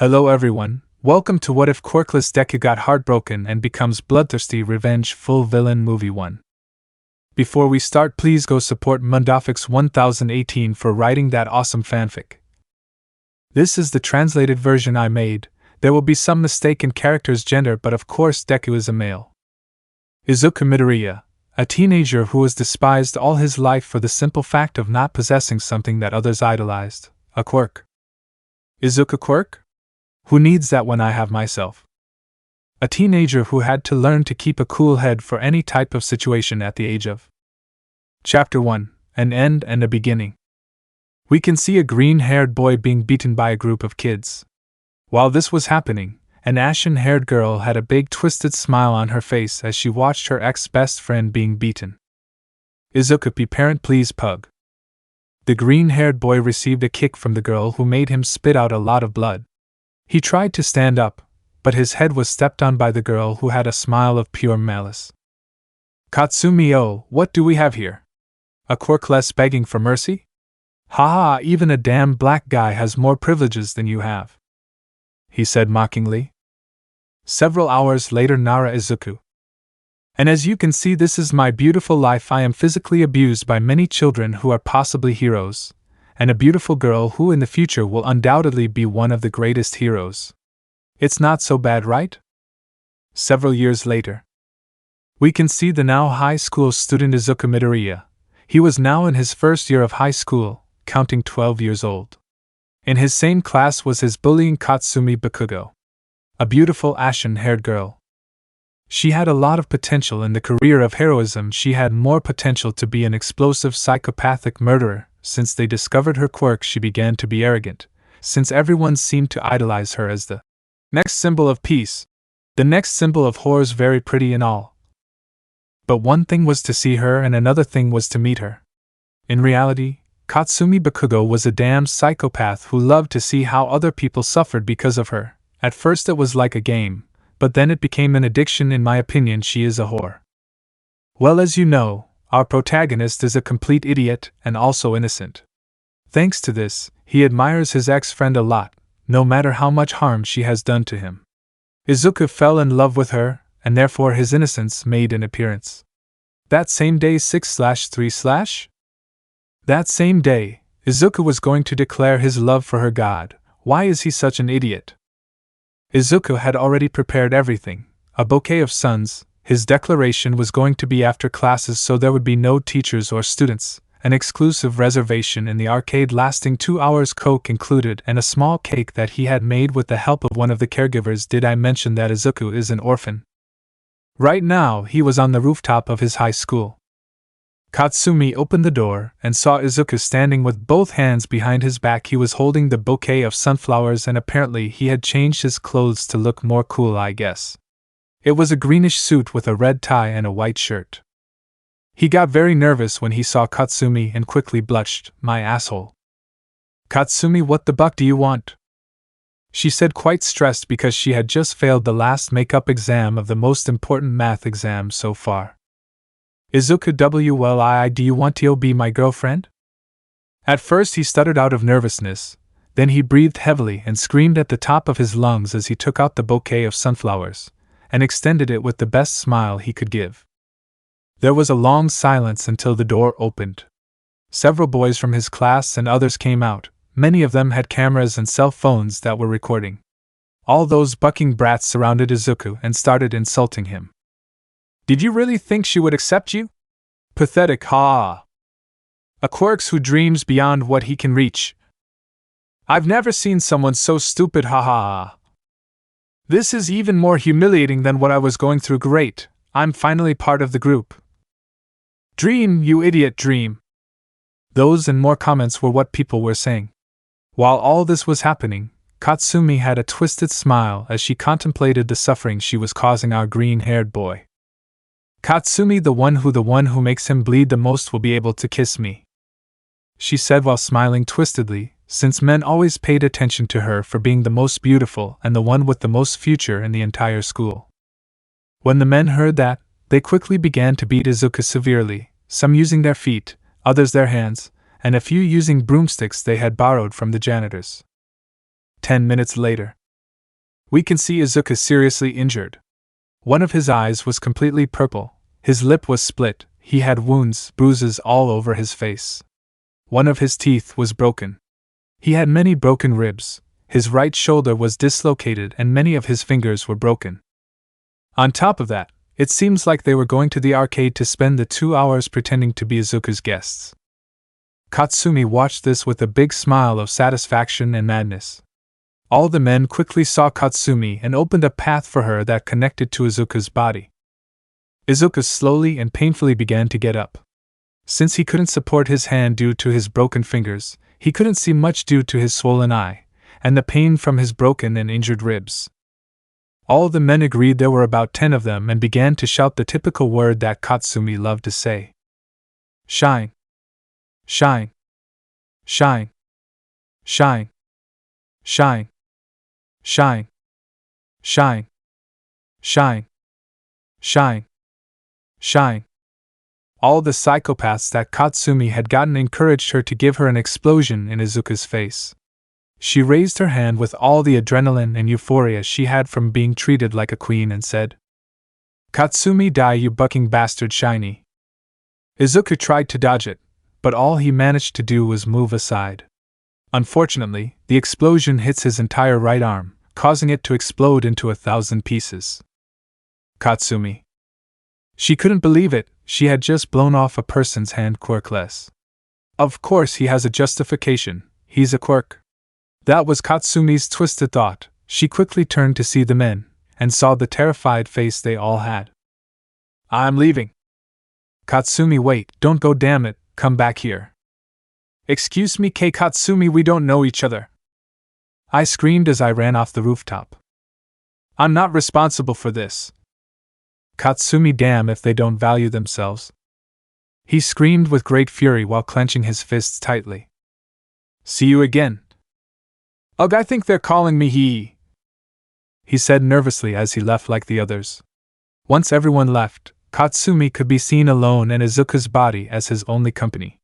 Hello everyone, welcome to What If Quirkless Deku Got Heartbroken and Becomes Bloodthirsty Revenge Full Villain Movie 1. Before we start, please go support Mundafix 1018 for writing that awesome fanfic. This is the translated version I made. There will be some mistake in character's gender, but of course Deku is a male. Izuku Midoriya, a teenager who was despised all his life for the simple fact of not possessing something that others idolized, a quirk. Izuku Quirk? Who needs that when I have myself? A teenager who had to learn to keep a cool head for any type of situation at the age of. Chapter 1, an end and a beginning. We can see a green-haired boy being beaten by a group of kids. While this was happening, an ashen-haired girl had a big twisted smile on her face as she watched her ex-best friend being beaten. Izuku, be parent please pug. The green-haired boy received a kick from the girl who made him spit out a lot of blood. He tried to stand up, but his head was stepped on by the girl who had a smile of pure malice. Katsumi, oh, what do we have here? A quirkless begging for mercy? Haha, even a damn black guy has more privileges than you have, he said mockingly. Several hours later, Nara Izuku. And as you can see, this is my beautiful life. I am physically abused by many children who are possibly heroes, and a beautiful girl who in the future will undoubtedly be one of the greatest heroes. It's not so bad, right? Several years later, we can see the now high school student Izuku Midoriya. He was now in his first year of high school, counting 12 years old. In his same class was his bullying Katsumi Bakugo, a beautiful ashen-haired girl. She had a lot of potential in the career of heroism. She had more potential to be an explosive psychopathic murderer. Since they discovered her quirk, she began to be arrogant, since everyone seemed to idolize her as the next symbol of peace, the next symbol of horrors, very pretty and all. But one thing was to see her and another thing was to meet her. In reality, Katsumi Bakugo was a damn psychopath who loved to see how other people suffered because of her. At first it was like a game, but then it became an addiction. In my opinion, she is a whore. Well, as you know, our protagonist is a complete idiot and also innocent. Thanks to this, he admires his ex-friend a lot, no matter how much harm she has done to him. Izuku fell in love with her, and therefore his innocence made an appearance. That same day 6/3/. That same day, Izuku was going to declare his love for her god. Why is he such an idiot? Izuku had already prepared everything, a bouquet of suns. His declaration was going to be after classes, so there would be no teachers or students, an exclusive reservation in the arcade lasting 2 hours, Coke included, and a small cake that he had made with the help of one of the caregivers. Did I mention that Izuku is an orphan? Right now, he was on the rooftop of his high school. Katsumi opened the door and saw Izuku standing with both hands behind his back. He was holding the bouquet of sunflowers, and apparently he had changed his clothes to look more cool, I guess. It was a greenish suit with a red tie and a white shirt. He got very nervous when he saw Katsumi and quickly blushed. My asshole. Katsumi, what the buck do you want? She said, quite stressed because she had just failed the last makeup exam of the most important math exam so far. Izuku, do you want to be my girlfriend? At first he stuttered out of nervousness, then he breathed heavily and screamed at the top of his lungs as he took out the bouquet of sunflowers and extended it with the best smile he could give. There was a long silence until the door opened. Several boys from his class and others came out. Many of them had cameras and cell phones that were recording. All those bucking brats surrounded Izuku and started insulting him. Did you really think she would accept you? Pathetic, ha! A quirk who dreams beyond what he can reach. I've never seen someone so stupid, ha ha! This is even more humiliating than what I was going through. Great, I'm finally part of the group. Dream, you idiot, dream. Those and more comments were what people were saying. While all this was happening, Katsumi had a twisted smile as she contemplated the suffering she was causing our green-haired boy. Katsumi, the one who makes him bleed the most will be able to kiss me, she said while smiling twistedly, since men always paid attention to her for being the most beautiful and the one with the most future in the entire school. When the men heard that, they quickly began to beat Izuku severely, some using their feet, others their hands, and a few using broomsticks they had borrowed from the janitors. 10 minutes later, We can see Izuku seriously injured. One of his eyes was completely purple, his lip was split, he had wounds, bruises all over his face. One of his teeth was broken. He had many broken ribs, his right shoulder was dislocated and many of his fingers were broken. On top of that, it seems like they were going to the arcade to spend the 2 hours pretending to be Izuku's guests. Katsumi watched this with a big smile of satisfaction and madness. All the men quickly saw Katsumi and opened a path for her that connected to Izuku's body. Izuku slowly and painfully began to get up. Since he couldn't support his hand due to his broken fingers, he couldn't see much due to his swollen eye, and the pain from his broken and injured ribs. All the men agreed there were about 10 of them and began to shout the typical word that Katsumi loved to say. Shine. Shine. Shine. Shine. Shine. Shine. Shine. Shine. Shine. Shine. All the psychopaths that Katsumi had gotten encouraged her to give her an explosion in Izuku's face. She raised her hand with all the adrenaline and euphoria she had from being treated like a queen and said, Katsumi, die, you bucking bastard, shiny. Izuku tried to dodge it, but all he managed to do was move aside. Unfortunately, the explosion hits his entire right arm, causing it to explode into 1,000 pieces. Katsumi. She couldn't believe it, she had just blown off a person's hand quirkless. Of course he has a justification, he's a quirk. That was Katsumi's twisted thought. She quickly turned to see the men, and saw the terrified face they all had. I'm leaving. Katsumi, wait, don't go, damn it, come back here. Excuse me, Katsumi, we don't know each other. I screamed as I ran off the rooftop. I'm not responsible for this. Katsumi, damn if they don't value themselves. He screamed with great fury while clenching his fists tightly. See you again. Ugh, I think they're calling me he said nervously as he left like the others. Once everyone left, Katsumi could be seen alone and Izuku's body as his only company.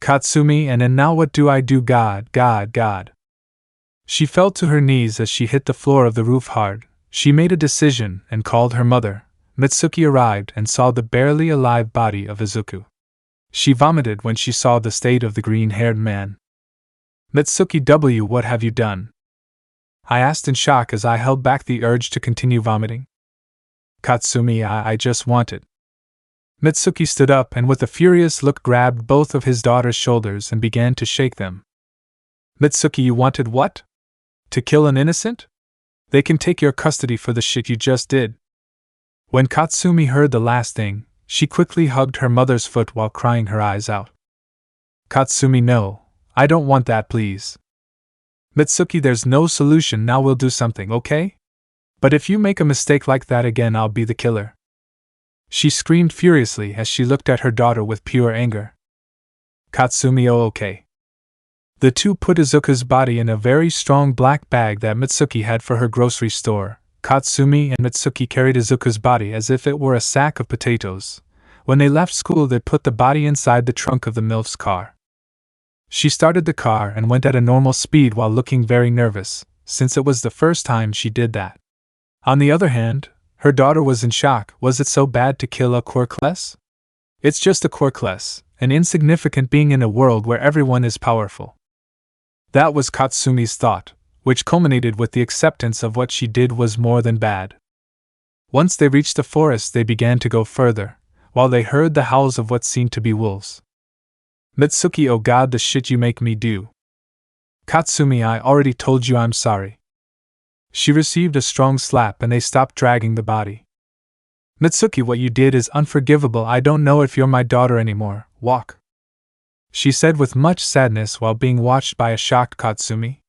Katsumi, and now what do I do? God, God, God. She fell to her knees as she hit the floor of the roof hard. She made a decision and called her mother. Mitsuki arrived and saw the barely alive body of Izuku. She vomited when she saw the state of the green-haired man. Mitsuki W, what have you done? I asked in shock as I held back the urge to continue vomiting. Katsumi, I just wanted. Mitsuki stood up and with a furious look grabbed both of his daughter's shoulders and began to shake them. Mitsuki, you wanted what? To kill an innocent? They can take your custody for the shit you just did. When Katsumi heard the last thing, she quickly hugged her mother's foot while crying her eyes out. Katsumi, no, I don't want that, please. Mitsuki, there's no solution, now we'll do something, okay? But if you make a mistake like that again, I'll be the killer. She screamed furiously as she looked at her daughter with pure anger. Katsumi, oh okay. The two put Izuku's body in a very strong black bag that Mitsuki had for her grocery store. Katsumi and Mitsuki carried Izuku's body as if it were a sack of potatoes. When they left school, they put the body inside the trunk of the MILF's car. She started the car and went at a normal speed while looking very nervous, since it was the first time she did that. On the other hand, her daughter was in shock. Was it so bad to kill a Quirkless? It's just a Quirkless, an insignificant being in a world where everyone is powerful. That was Katsumi's thought, which culminated with the acceptance of what she did was more than bad. Once they reached the forest, they began to go further, while they heard the howls of what seemed to be wolves. Mitsuki, oh god, the shit you make me do. Katsumi, I already told you I'm sorry. She received a strong slap and they stopped dragging the body. Mitsuki, what you did is unforgivable. I don't know if you're my daughter anymore. Walk. She said with much sadness while being watched by a shocked Katsumi.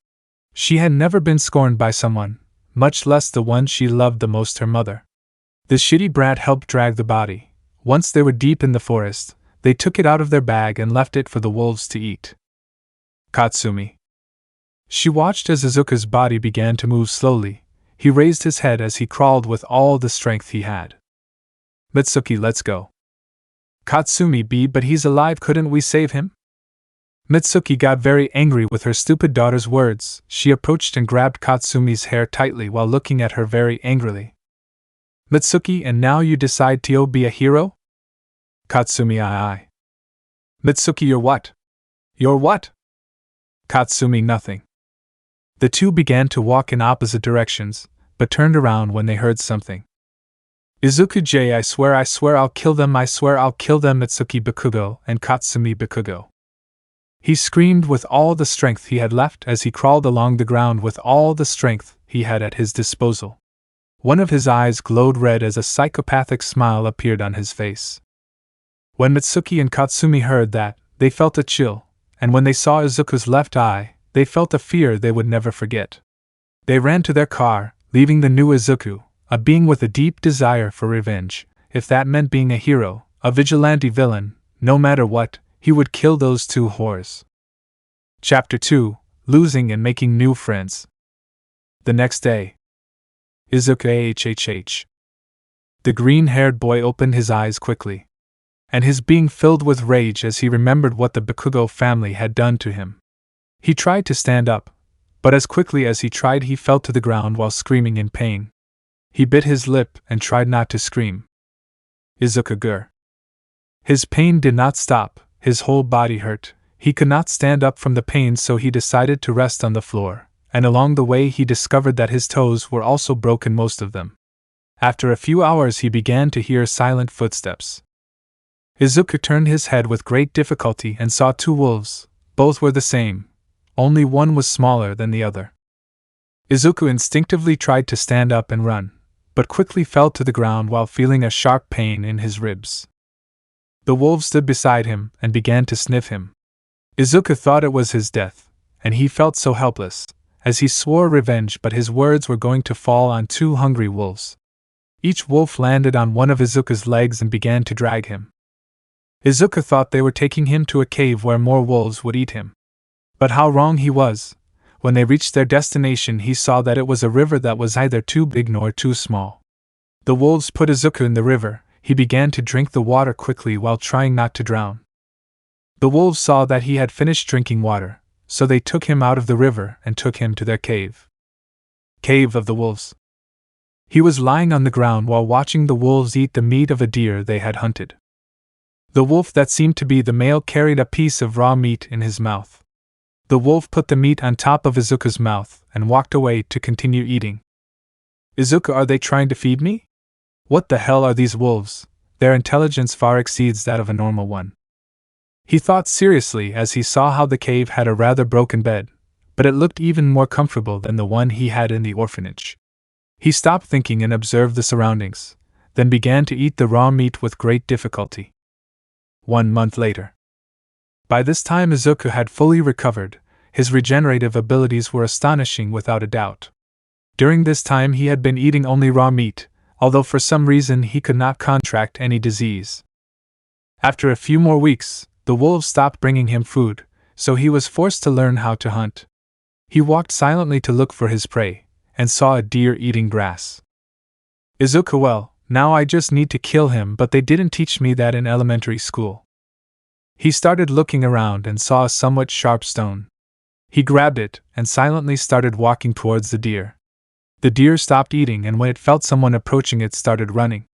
She had never been scorned by someone, much less the one she loved the most, her mother. The shitty brat helped drag the body. Once they were deep in the forest, they took it out of their bag and left it for the wolves to eat. Katsumi. She watched as Izuku's body began to move slowly. He raised his head as he crawled with all the strength he had. Mitsuki, let's go. Katsumi, but he's alive, couldn't we save him? Mitsuki got very angry with her stupid daughter's words. She approached and grabbed Katsumi's hair tightly while looking at her very angrily. Mitsuki, and now you decide to be a hero? Katsumi, aye. Mitsuki, you're what? You're what? Katsumi, nothing. The two began to walk in opposite directions, but turned around when they heard something. Izuku J, I swear I'll kill them, I swear I'll kill them, Mitsuki Bakugo and Katsumi Bakugo. He screamed with all the strength he had left as he crawled along the ground with all the strength he had at his disposal. One of his eyes glowed red as a psychopathic smile appeared on his face. When Mitsuki and Katsumi heard that, they felt a chill, and when they saw Izuku's left eye, they felt a fear they would never forget. They ran to their car, leaving the new Izuku, a being with a deep desire for revenge. If that meant being a hero, a vigilante villain, no matter what, he would kill those two whores. Chapter 2: Losing and Making New Friends. The next day. Izuku HHH. The green-haired boy opened his eyes quickly, and his being filled with rage as he remembered what the Bakugo family had done to him. He tried to stand up, but as quickly as he tried he fell to the ground while screaming in pain. He bit his lip and tried not to scream. Izuku-gur. His pain did not stop, his whole body hurt. He could not stand up from the pain, so he decided to rest on the floor, and along the way he discovered that his toes were also broken, most of them. After a few hours he began to hear silent footsteps. Izuku turned his head with great difficulty and saw two wolves. Both were the same, only one was smaller than the other. Izuku instinctively tried to stand up and run, but quickly fell to the ground while feeling a sharp pain in his ribs. The wolves stood beside him and began to sniff him. Izuku thought it was his death, and he felt so helpless, as he swore revenge, but his words were going to fall on two hungry wolves. Each wolf landed on one of Izuku's legs and began to drag him. Izuku thought they were taking him to a cave where more wolves would eat him. But how wrong he was! When they reached their destination he saw that it was a river that was neither too big nor too small. The wolves put Izuku in the river. He began to drink the water quickly while trying not to drown. The wolves saw that he had finished drinking water, so they took him out of the river and took him to their cave. Cave of the Wolves. He was lying on the ground while watching the wolves eat the meat of a deer they had hunted. The wolf that seemed to be the male carried a piece of raw meat in his mouth. The wolf put the meat on top of Izuku's mouth and walked away to continue eating. Izuku, are they trying to feed me? What the hell are these wolves? Their intelligence far exceeds that of a normal one. He thought seriously as he saw how the cave had a rather broken bed, but it looked even more comfortable than the one he had in the orphanage. He stopped thinking and observed the surroundings, then began to eat the raw meat with great difficulty. 1 month later. By this time Izuku had fully recovered. His regenerative abilities were astonishing without a doubt. During this time he had been eating only raw meat, although for some reason he could not contract any disease. After a few more weeks, the wolves stopped bringing him food, so he was forced to learn how to hunt. He walked silently to look for his prey, and saw a deer eating grass. Izuku, well, now I just need to kill him, but they didn't teach me that in elementary school. He started looking around and saw a somewhat sharp stone. He grabbed it and silently started walking towards the deer. The deer stopped eating, and when it felt someone approaching it started running.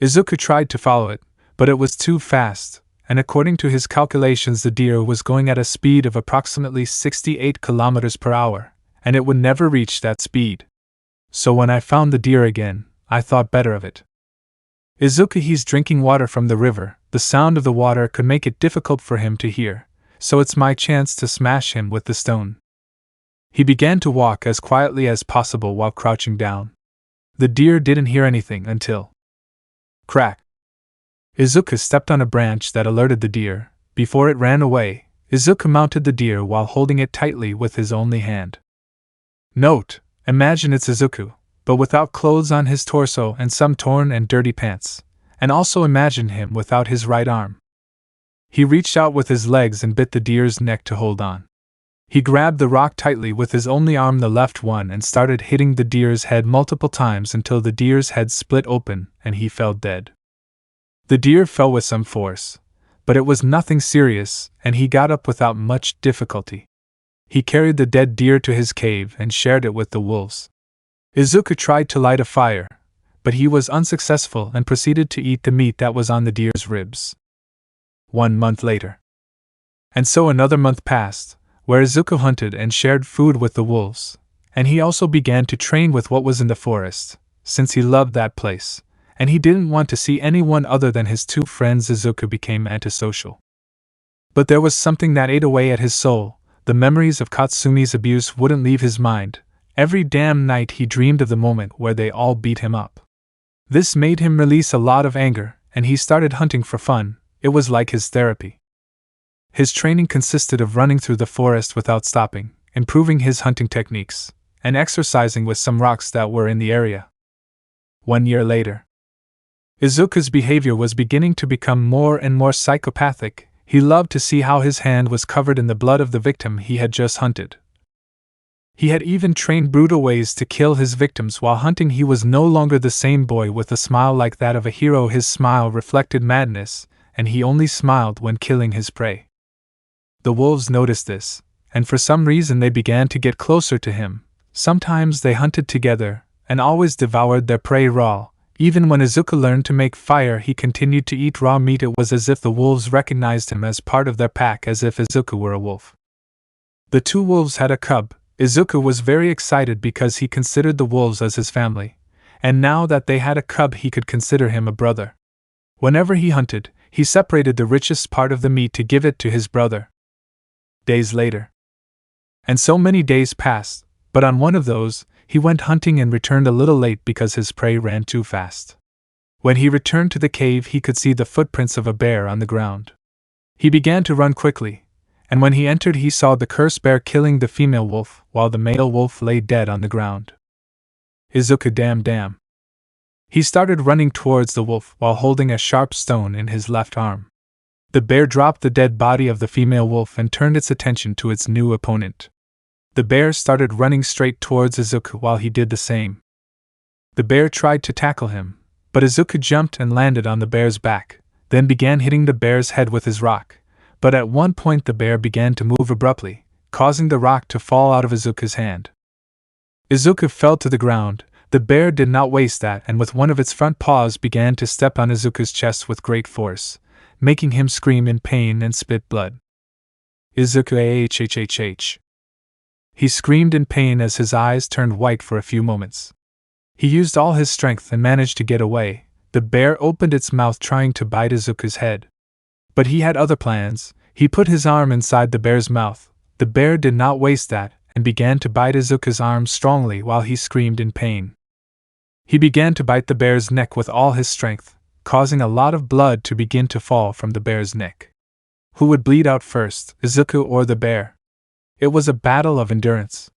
Izuku tried to follow it, but it was too fast, and according to his calculations the deer was going at a speed of approximately 68 kilometers per hour, and it would never reach that speed. So when I found the deer again, I thought better of it. Izuku, he's drinking water from the river. The sound of the water could make it difficult for him to hear, so it's my chance to smash him with the stone. He began to walk as quietly as possible while crouching down. The deer didn't hear anything until crack. Izuku stepped on a branch that alerted the deer. Before it ran away, Izuku mounted the deer while holding it tightly with his only hand. Note: imagine it's Izuku, but without clothes on his torso and some torn and dirty pants, and also imagine him without his right arm. He reached out with his legs and bit the deer's neck to hold on. He grabbed the rock tightly with his only arm, the left one, and started hitting the deer's head multiple times until the deer's head split open and he fell dead. The deer fell with some force, but it was nothing serious, and he got up without much difficulty. He carried the dead deer to his cave and shared it with the wolves. Izuku tried to light a fire, but he was unsuccessful and proceeded to eat the meat that was on the deer's ribs. 1 month later. And so another month passed, where Izuku hunted and shared food with the wolves, and he also began to train with what was in the forest, since he loved that place, and he didn't want to see anyone other than his 2 friends. Izuku became antisocial. But there was something that ate away at his soul. The memories of Katsumi's abuse wouldn't leave his mind. Every damn night he dreamed of the moment where they all beat him up. This made him release a lot of anger, and he started hunting for fun. It was like his therapy. His training consisted of running through the forest without stopping, improving his hunting techniques, and exercising with some rocks that were in the area. 1 year later. Izuku's behavior was beginning to become more and more psychopathic. He loved to see how his hand was covered in the blood of the victim he had just hunted. He had even trained brutal ways to kill his victims while hunting. He was no longer the same boy with a smile like that of a hero. His smile reflected madness, and he only smiled when killing his prey. The wolves noticed this, and for some reason they began to get closer to him. Sometimes they hunted together, and always devoured their prey raw. Even when Izuku learned to make fire, he continued to eat raw meat. It was as if the wolves recognized him as part of their pack, as if Izuku were a wolf. The 2 wolves had a cub. Izuku was very excited because he considered the wolves as his family, and now that they had a cub he could consider him a brother. Whenever he hunted, he separated the richest part of the meat to give it to his brother. Days later. And so many days passed, but on one of those, he went hunting and returned a little late because his prey ran too fast. When he returned to the cave, he could see the footprints of a bear on the ground. He began to run quickly, and when he entered, he saw the cursed bear killing the female wolf, while the male wolf lay dead on the ground. Izuku, damn. He started running towards the wolf while holding a sharp stone in his left arm. The bear dropped the dead body of the female wolf and turned its attention to its new opponent. The bear started running straight towards Izuku while he did the same. The bear tried to tackle him, but Izuku jumped and landed on the bear's back, then began hitting the bear's head with his rock. But at one point the bear began to move abruptly, causing the rock to fall out of Izuku's hand. Izuku fell to the ground. The bear did not waste that, and with one of its front paws began to step on Izuku's chest with great force, making him scream in pain and spit blood. Izuku ahhhh. He screamed in pain as his eyes turned white for a few moments. He used all his strength and managed to get away. The bear opened its mouth trying to bite Izuku's head. But he had other plans. He put his arm inside the bear's mouth. The bear did not waste that, and began to bite Izuku's arm strongly while he screamed in pain. He began to bite the bear's neck with all his strength, causing a lot of blood to begin to fall from the bear's neck. Who would bleed out first, Izuku or the bear? It was a battle of endurance.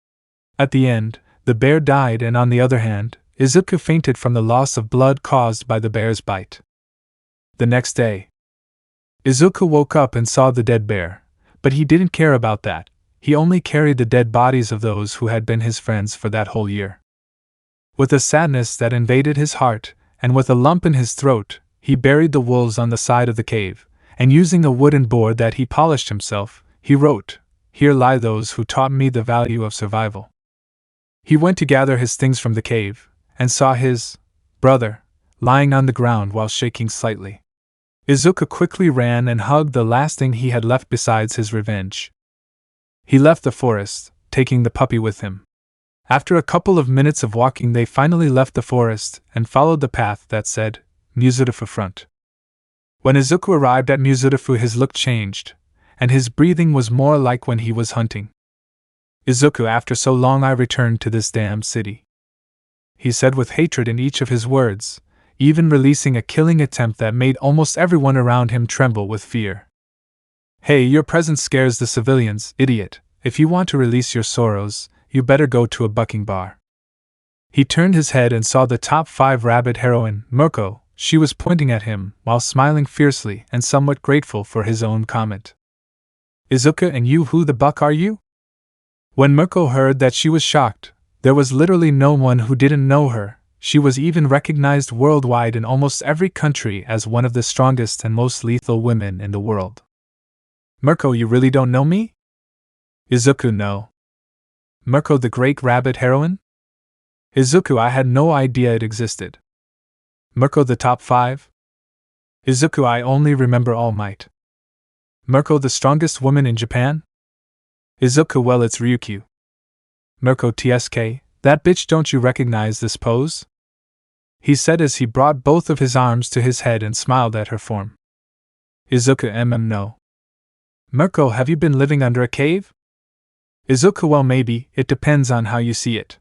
At the end, the bear died, and on the other hand, Izuku fainted from the loss of blood caused by the bear's bite. The next day, Izuku woke up and saw the dead bear, but he didn't care about that. He only carried the dead bodies of those who had been his friends for that whole year. With a sadness that invaded his heart, and with a lump in his throat, he buried the wolves on the side of the cave, and using a wooden board that he polished himself, he wrote, "Here lie those who taught me the value of survival." He went to gather his things from the cave, and saw his brother lying on the ground while shaking slightly. Izuku quickly ran and hugged the last thing he had left besides his revenge. He left the forest, taking the puppy with him. After a couple of minutes of walking, they finally left the forest and followed the path that said, Mistreated front. When Izuku arrived at Mistreated, his look changed, and his breathing was more like when he was hunting. "Izuku, after so long I returned to this damn city," he said with hatred in each of his words, even releasing a killing attempt that made almost everyone around him tremble with fear. "Hey, your presence scares the civilians, idiot. If you want to release your sorrows, you better go to a bucking bar." He turned his head and saw the top 5 rabbit heroine, Mirko. She was pointing at him, while smiling fiercely and somewhat grateful for his own comment. "Izuku, and you, who the buck are you?" When Mirko heard that, she was shocked. There was literally no one who didn't know her. She was even recognized worldwide in almost every country as one of the strongest and most lethal women in the world. Mirko, you really don't know me? Izuku, no. Mirko, the Great Rabbit heroine? Izuku, I had no idea it existed. Mirko, the top 5? Izuku, I only remember All Might. Mirko, the strongest woman in Japan? Izuku, well, it's Ryukyu. Mirko, TSK, that bitch, don't you recognize this pose? He said as he brought both of his arms to his head and smiled at her form. Izuku, no. Mirko, have you been living under a cave? Izuku, well, maybe, it depends on how you see it.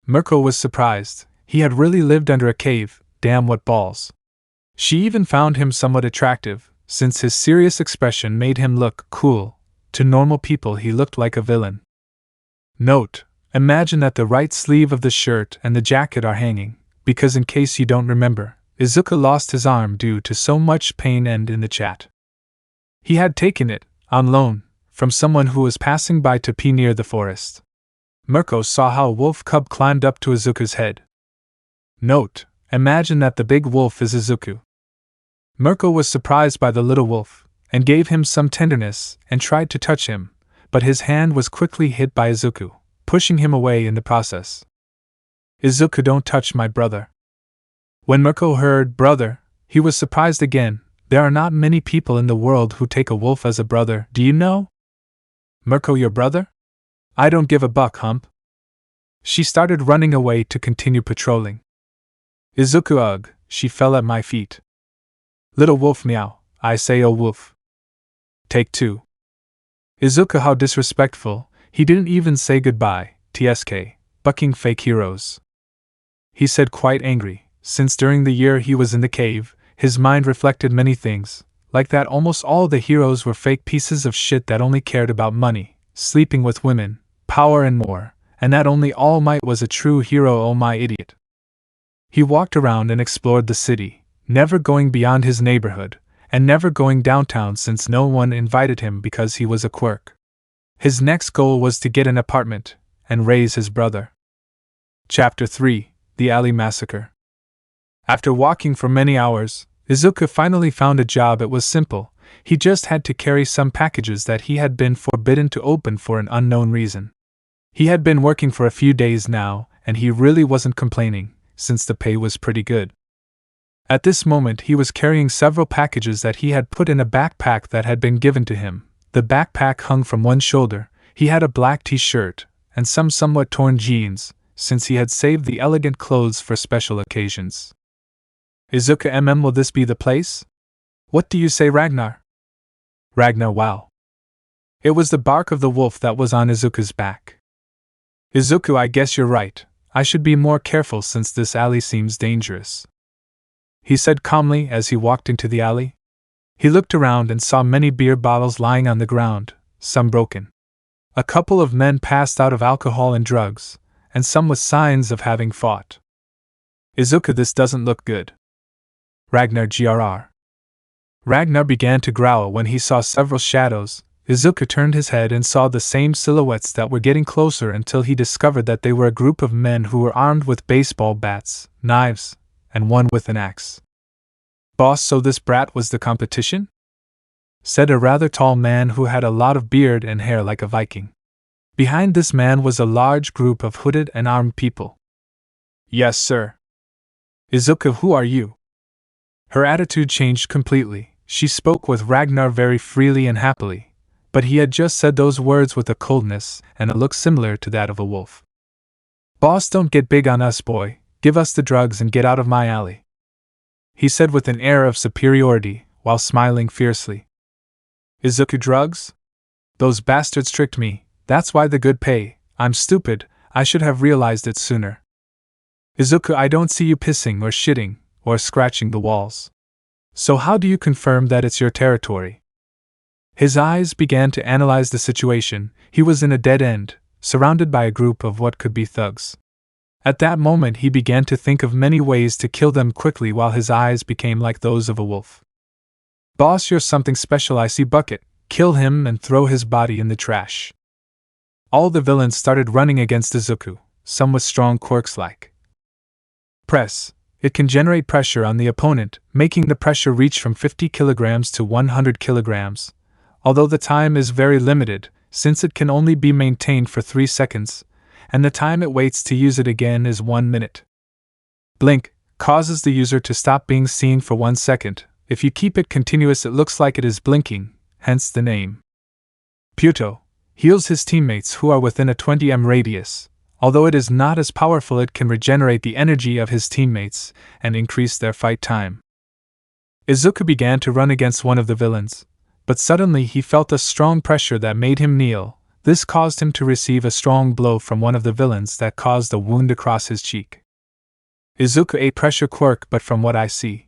Mirko was surprised. He had really lived under a cave, damn what balls. She even found him somewhat attractive, since his serious expression made him look cool. To normal people he looked like a villain. Note: imagine that the right sleeve of the shirt and the jacket are hanging, because in case you don't remember, Izuku lost his arm due to so much pain and in the chat. He had taken it, on loan, from someone who was passing by to pee near the forest. Mirko saw how a wolf cub climbed up to Izuku's head. Note: imagine that the big wolf is Izuku. Mirko was surprised by the little wolf, and gave him some tenderness and tried to touch him, but his hand was quickly hit by Izuku, pushing him away in the process. Izuku, don't touch my brother. When Mirko heard brother, he was surprised again. There are not many people in the world who take a wolf as a brother, do you know? Mirko, your brother? I don't give a buck, hump. She started running away to continue patrolling. Izuku, ugh, she fell at my feet. Little wolf, meow, I say, oh wolf. Take 2. Izuku, how disrespectful, he didn't even say goodbye, TSK, bucking fake heroes. He said, quite angry, since during the year he was in the cave, his mind reflected many things, like that almost all the heroes were fake pieces of shit that only cared about money, sleeping with women, power and more, and that only All Might was a true hero. Oh my idiot. He walked around and explored the city, never going beyond his neighborhood, and never going downtown since no one invited him because he was a quirk. His next goal was to get an apartment and raise his brother. Chapter 3: The Alley Massacre. After walking for many hours, Izuku finally found a job. It was simple. He just had to carry some packages that he had been forbidden to open for an unknown reason. He had been working for a few days now, and he really wasn't complaining, since the pay was pretty good. At this moment he was carrying several packages that he had put in a backpack that had been given to him. The backpack hung from one shoulder. He had a black t-shirt, and some somewhat torn jeans, since he had saved the elegant clothes for special occasions. Izuku, will this be the place? What do you say, Ragnar? Ragnar, wow. It was the bark of the wolf that was on Izuku's back. Izuku, I guess you're right. I should be more careful since this alley seems dangerous. He said calmly as he walked into the alley. He looked around and saw many beer bottles lying on the ground, some broken. A couple of men passed out of alcohol and drugs, and some with signs of having fought. Izuku, this doesn't look good. Ragnar, grr. Ragnar began to growl when he saw several shadows. Izuku turned his head and saw the same silhouettes that were getting closer until he discovered that they were a group of men who were armed with baseball bats, knives, and one with an axe. Boss, so this brat was the competition? Said a rather tall man who had a lot of beard and hair like a Viking. Behind this man was a large group of hooded and armed people. Yes, sir. Izuku, who are you? Her attitude changed completely. She spoke with Ragnar very freely and happily, but he had just said those words with a coldness and a look similar to that of a wolf. Boss, don't get big on us, boy. Give us the drugs and get out of my alley, he said with an air of superiority, while smiling fiercely. Izuku, drugs? Those bastards tricked me. That's why the good pay. I'm stupid. I should have realized it sooner. Izuku, I don't see you pissing or shitting or scratching the walls. So how do you confirm that it's your territory? His eyes began to analyze the situation. He was in a dead end, surrounded by a group of what could be thugs. At that moment he began to think of many ways to kill them quickly while his eyes became like those of a wolf. Boss, you're something special, I see. Bucket, kill him and throw his body in the trash. All the villains started running against Izuku, some with strong quirks like press, it can generate pressure on the opponent, making the pressure reach from 50 kilograms to 100 kilograms, although the time is very limited, since it can only be maintained for 3 seconds, and the time it waits to use it again is 1 minute. Blink causes the user to stop being seen for 1 second. If you keep it continuous, it looks like it is blinking, hence the name. Puto heals his teammates who are within a 20 radius. Although it is not as powerful, it can regenerate the energy of his teammates and increase their fight time. Izuku began to run against one of the villains, but suddenly he felt a strong pressure that made him kneel. This caused him to receive a strong blow from one of the villains that caused a wound across his cheek. Izuku ate pressure quirk, but from what I see,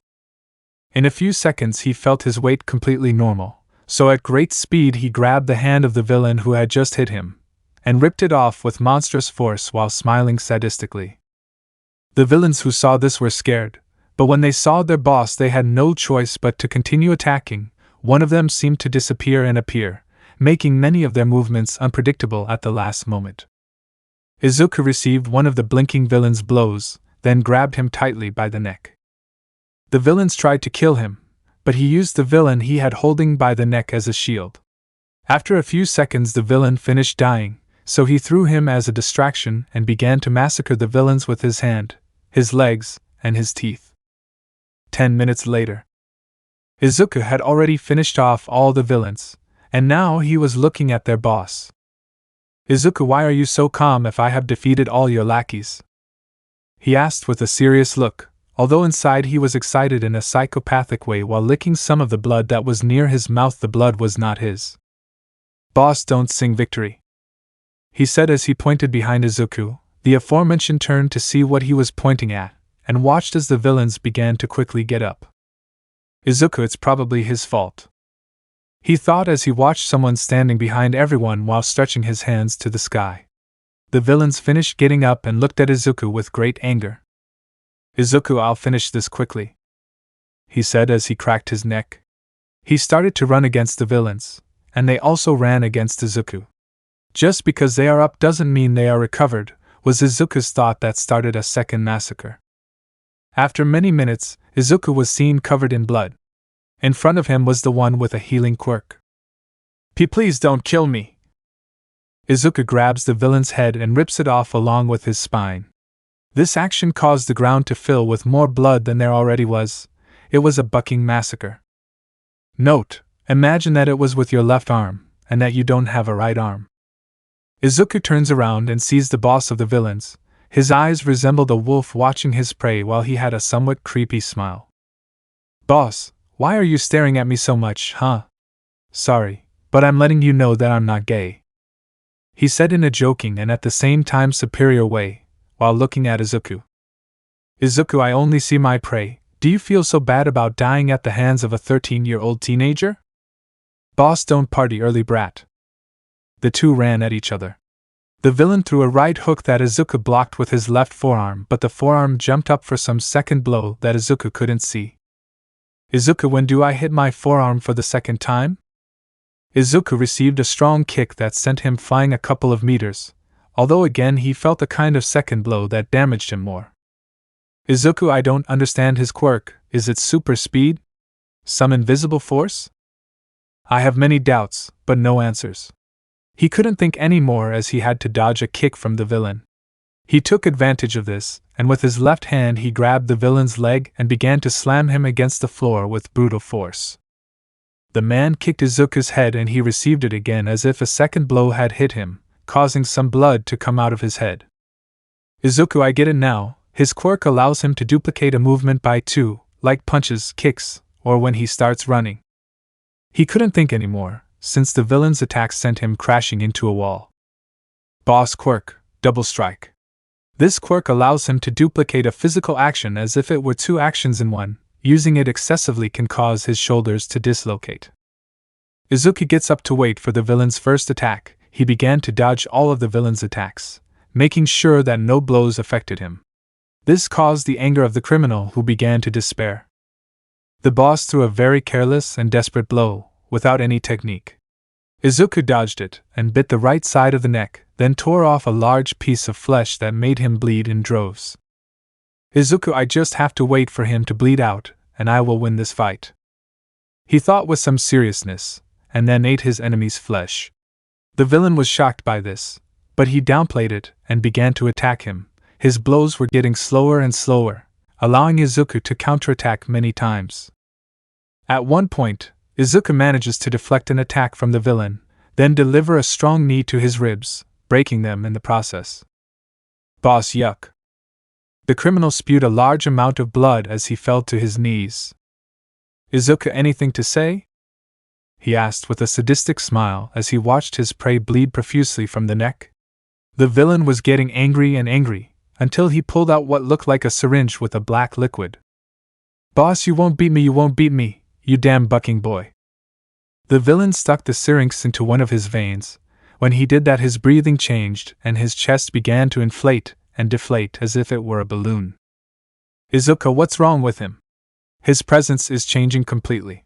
in a few seconds he felt his weight completely normal, so at great speed he grabbed the hand of the villain who had just hit him, and ripped it off with monstrous force while smiling sadistically. The villains who saw this were scared, but when they saw their boss they had no choice but to continue attacking. One of them seemed to disappear and appear, making many of their movements unpredictable at the last moment. Izuku received one of the blinking villain's blows, then grabbed him tightly by the neck. The villains tried to kill him, but he used the villain he had holding by the neck as a shield. After a few seconds the villain finished dying, so he threw him as a distraction and began to massacre the villains with his hand, his legs, and his teeth. 10 minutes later, Izuku had already finished off all the villains, and now he was looking at their boss. Izuku, why are you so calm if I have defeated all your lackeys? He asked with a serious look, although inside he was excited in a psychopathic way while licking some of the blood that was near his mouth. The blood was not his. Boss, don't sing victory, he said as he pointed behind Izuku. The aforementioned turned to see what he was pointing at, and watched as the villains began to quickly get up. Izuku, it's probably his fault, he thought as he watched someone standing behind everyone while stretching his hands to the sky. The villains finished getting up and looked at Izuku with great anger. Izuku, I'll finish this quickly, he said as he cracked his neck. He started to run against the villains, and they also ran against Izuku. Just because they are up doesn't mean they are recovered, was Izuku's thought that started a second massacre. After many minutes, Izuku was seen covered in blood. In front of him was the one with a healing quirk. Please don't kill me. Izuku grabs the villain's head and rips it off along with his spine. This action caused the ground to fill with more blood than there already was. It was a bucking massacre. Note: imagine that it was with your left arm, and that you don't have a right arm. Izuku turns around and sees the boss of the villains. His eyes resembled a wolf watching his prey while he had a somewhat creepy smile. Boss, why are you staring at me so much, huh? Sorry, but I'm letting you know that I'm not gay, he said in a joking and at the same time superior way, while looking at Izuku. Izuku, I only see my prey. Do you feel so bad about dying at the hands of a 13-year-old teenager? Boss, don't party early, brat. The two ran at each other. The villain threw a right hook that Izuku blocked with his left forearm, but the forearm jumped up for some second blow that Izuku couldn't see. Izuku, when do I hit my forearm for the second time? Izuku received a strong kick that sent him flying a couple of meters, although again he felt a kind of second blow that damaged him more. Izuku, I don't understand his quirk. Is it super speed? Some invisible force? I have many doubts, but no answers. He couldn't think any more as he had to dodge a kick from the villain. He took advantage of this, and with his left hand he grabbed the villain's leg and began to slam him against the floor with brutal force. The man kicked Izuku's head and he received it again as if a second blow had hit him, causing some blood to come out of his head. Izuku, I get it now. His quirk allows him to duplicate a movement by 2, like punches, kicks, or when he starts running. He couldn't think anymore, since the villain's attack sent him crashing into a wall. Boss quirk, double strike. This quirk allows him to duplicate a physical action as if it were 2 actions in one. Using it excessively can cause his shoulders to dislocate. Izuku gets up to wait for the villain's first attack. He began to dodge all of the villain's attacks, making sure that no blows affected him. This caused the anger of the criminal, who began to despair. The boss threw a very careless and desperate blow, without any technique. Izuku dodged it and bit the right side of the neck, then tore off a large piece of flesh that made him bleed in droves. Izuku, I just have to wait for him to bleed out, and I will win this fight. He thought with some seriousness, and then ate his enemy's flesh. The villain was shocked by this, but he downplayed it and began to attack him. His blows were getting slower and slower, allowing Izuku to counterattack many times. At one point, Izuku manages to deflect an attack from the villain, then deliver a strong knee to his ribs, breaking them in the process. Boss, yuck. The criminal spewed a large amount of blood as he fell to his knees. Izuku, anything to say? He asked with a sadistic smile as he watched his prey bleed profusely from the neck. The villain was getting angry and angry, until he pulled out what looked like a syringe with a black liquid. Boss, you won't beat me, you damn bucking boy. The villain stuck the syringe into one of his veins. When he did that, his breathing changed and his chest began to inflate and deflate as if it were a balloon. Izuku, what's wrong with him? His presence is changing completely.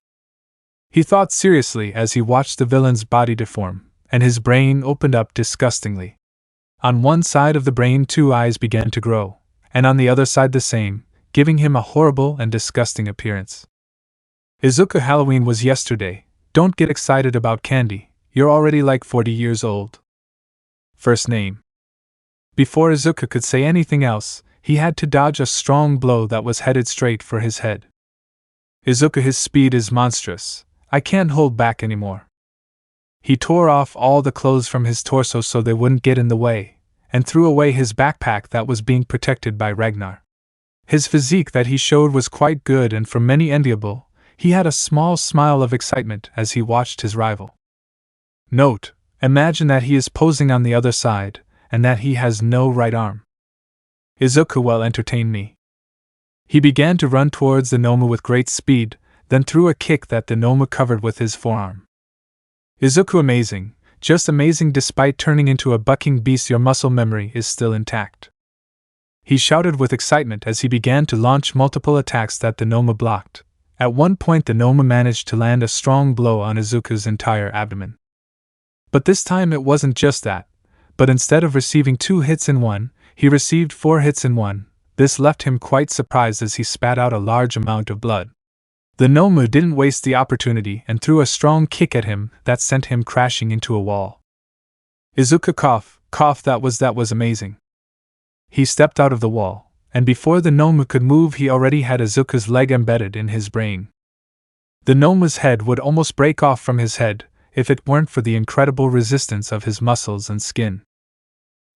He thought seriously as he watched the villain's body deform, and his brain opened up disgustingly. On one side of the brain 2 eyes began to grow, and on the other side the same, giving him a horrible and disgusting appearance. Izuku, Halloween was yesterday. Don't get excited about candy, you're already like 40 years old. First name. Before Izuku could say anything else, he had to dodge a strong blow that was headed straight for his head. Izuku, his speed is monstrous. I can't hold back anymore. He tore off all the clothes from his torso so they wouldn't get in the way, and threw away his backpack that was being protected by Ragnar. His physique that he showed was quite good and for many enviable. He had a small smile of excitement as he watched his rival. Note, imagine that he is posing on the other side, and that he has no right arm. Izuku, well, entertain me. He began to run towards the Nomu with great speed, then threw a kick that the Nomu covered with his forearm. Izuku, amazing, just amazing. Despite turning into a bucking beast, your muscle memory is still intact. He shouted with excitement as he began to launch multiple attacks that the Nomu blocked. At one point the Nomu managed to land a strong blow on Izuku's entire abdomen. But this time it wasn't just that, but instead of receiving 2 hits in one, he received 4 hits in one. This left him quite surprised as he spat out a large amount of blood. The Nomu didn't waste the opportunity and threw a strong kick at him that sent him crashing into a wall. Izuku coughed, that was amazing. He stepped out of the wall, and before the Nomu could move he already had Izuku's leg embedded in his brain. The Nomu's head would almost break off from his head if it weren't for the incredible resistance of his muscles and skin.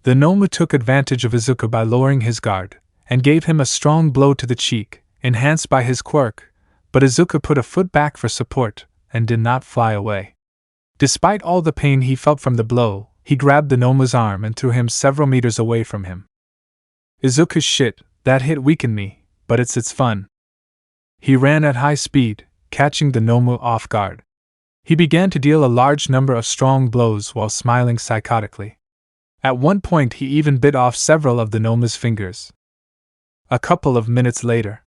The Nomu took advantage of Izuku by lowering his guard, and gave him a strong blow to the cheek, enhanced by his quirk, but Izuku put a foot back for support, and did not fly away. Despite all the pain he felt from the blow, he grabbed the Nomu's arm and threw him several meters away from him. Izuku, shit, that hit weakened me, but it's fun. He ran at high speed, catching the Nomu off guard. He began to deal a large number of strong blows while smiling psychotically. At one point he even bit off several of the Nomu's fingers. A couple of minutes later,